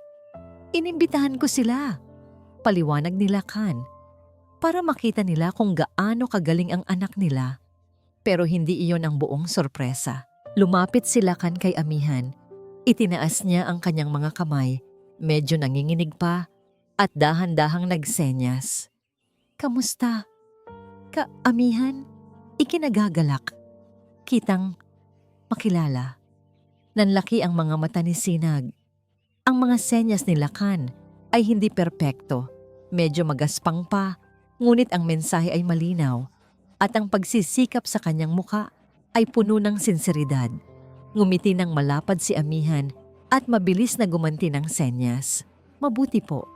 "Inimbitahan ko sila," paliwanag ni Lakan, para makita nila kung gaano kagaling ang anak nila. Pero hindi iyon ang buong sorpresa. Lumapit si Lakan kay Amihan. Itinaas niya ang kanyang mga kamay, medyo nanginginig pa, at dahan-dahang nagsenyas. "Kamusta?" Amihan, ikinagagalak. Kitang makilala. Nanlaki ang mga mata ni Sinag. Ang mga senyas ni Lakan ay hindi perpekto, medyo magaspang pa, ngunit ang mensahe ay malinaw at ang pagsisikap sa kanyang muka ay puno ng sinseridad. Ngumiti ng malapad si Amihan at mabilis na gumanti ng senyas. "Mabuti po.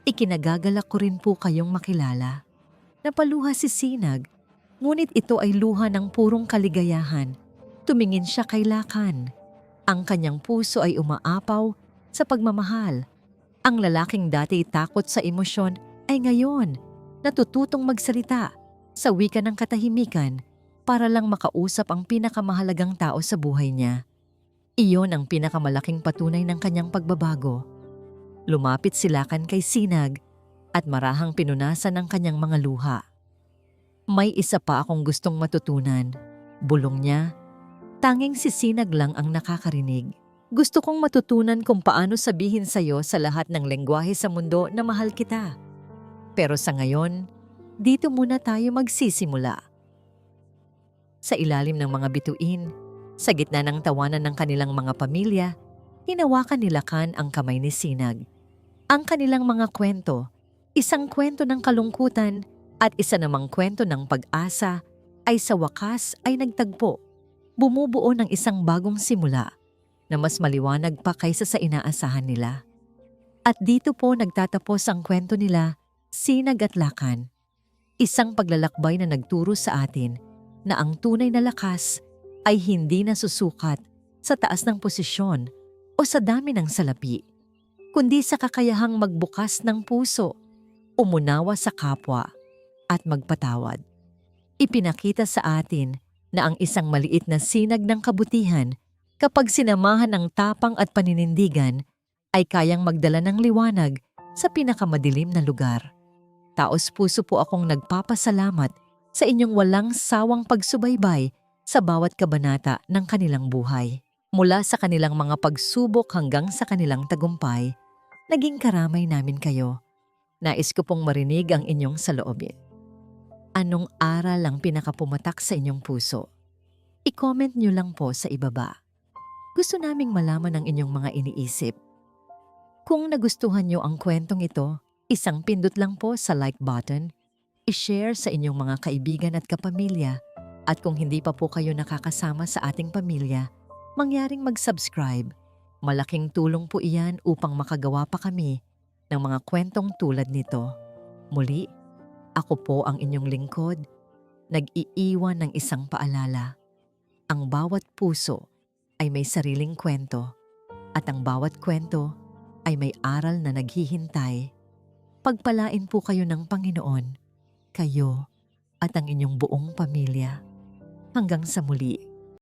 Ikinagagalak ko rin po kayong makilala." Napaluha si Sinag, Ngunit ito ay luha ng purong kaligayahan. Tumingin siya kay Lakan. Ang kanyang puso ay umaapaw sa pagmamahal. Ang lalaking dati takot sa emosyon ay ngayon natututong magsalita sa wika ng katahimikan para lang makausap ang pinakamahalagang tao sa buhay niya. Iyon ang pinakamalaking patunay ng kanyang pagbabago. Lumapit si Lakan kay Sinag at marahang pinunasan ng kanyang mga luha. May isa pa akong gustong matutunan, bulong niya. Tanging si Sinag lang ang nakakarinig. Gusto kong matutunan kung paano sabihin sa'yo sa lahat ng lengguwahe sa mundo na mahal kita. Pero sa ngayon, dito muna tayo magsisimula. Sa ilalim ng mga bituin, sa gitna ng tawanan ng kanilang mga pamilya, hinawakan ni Lakan ang kamay ni Sinag. Ang kanilang mga kwento, isang kwento ng kalungkutan at isa namang kwento ng pag-asa, ay sa wakas ay nagtagpo. Bumubuo ng isang bagong simula na mas maliwanag pa kaysa sa inaasahan nila. At dito po nagtatapos ang kwento nila, Sinag at Lakan. Isang paglalakbay na nagturo sa atin na ang tunay na lakas ay hindi nasusukat sa taas ng posisyon o sa dami ng salapi, kundi sa kakayahang magbukas ng puso, umunawa sa kapwa at magpatawad. Ipinakita sa atin na ang isang maliit na sinag ng kabutihan, kapag sinamahan ng tapang at paninindigan, ay kayang magdala ng liwanag sa pinakamadilim na lugar. Taos puso po akong nagpapasalamat sa inyong walang sawang pagsubaybay sa bawat kabanata ng kanilang buhay. Mula sa kanilang mga pagsubok hanggang sa kanilang tagumpay, naging karamay namin kayo. Nais ko pong marinig ang inyong saloobin. Anong aral ang pinakapumatak sa inyong puso? I-comment nyo lang po sa ibaba. Gusto naming malaman ang inyong mga iniisip. Kung nagustuhan nyo ang kwentong ito, isang pindot lang po sa like button, i-share sa inyong mga kaibigan at kapamilya, at kung hindi pa po kayo nakakasama sa ating pamilya, mangyaring mag-subscribe. Malaking tulong po iyan upang makagawa pa kami ng mga kwentong tulad nito. Muli, ako po ang inyong lingkod, nag-iiwan ng isang paalala. Ang bawat puso ay may sariling kwento at ang bawat kwento ay may aral na naghihintay. Pagpalain po kayo ng Panginoon, kayo at ang inyong buong pamilya. Hanggang sa muli.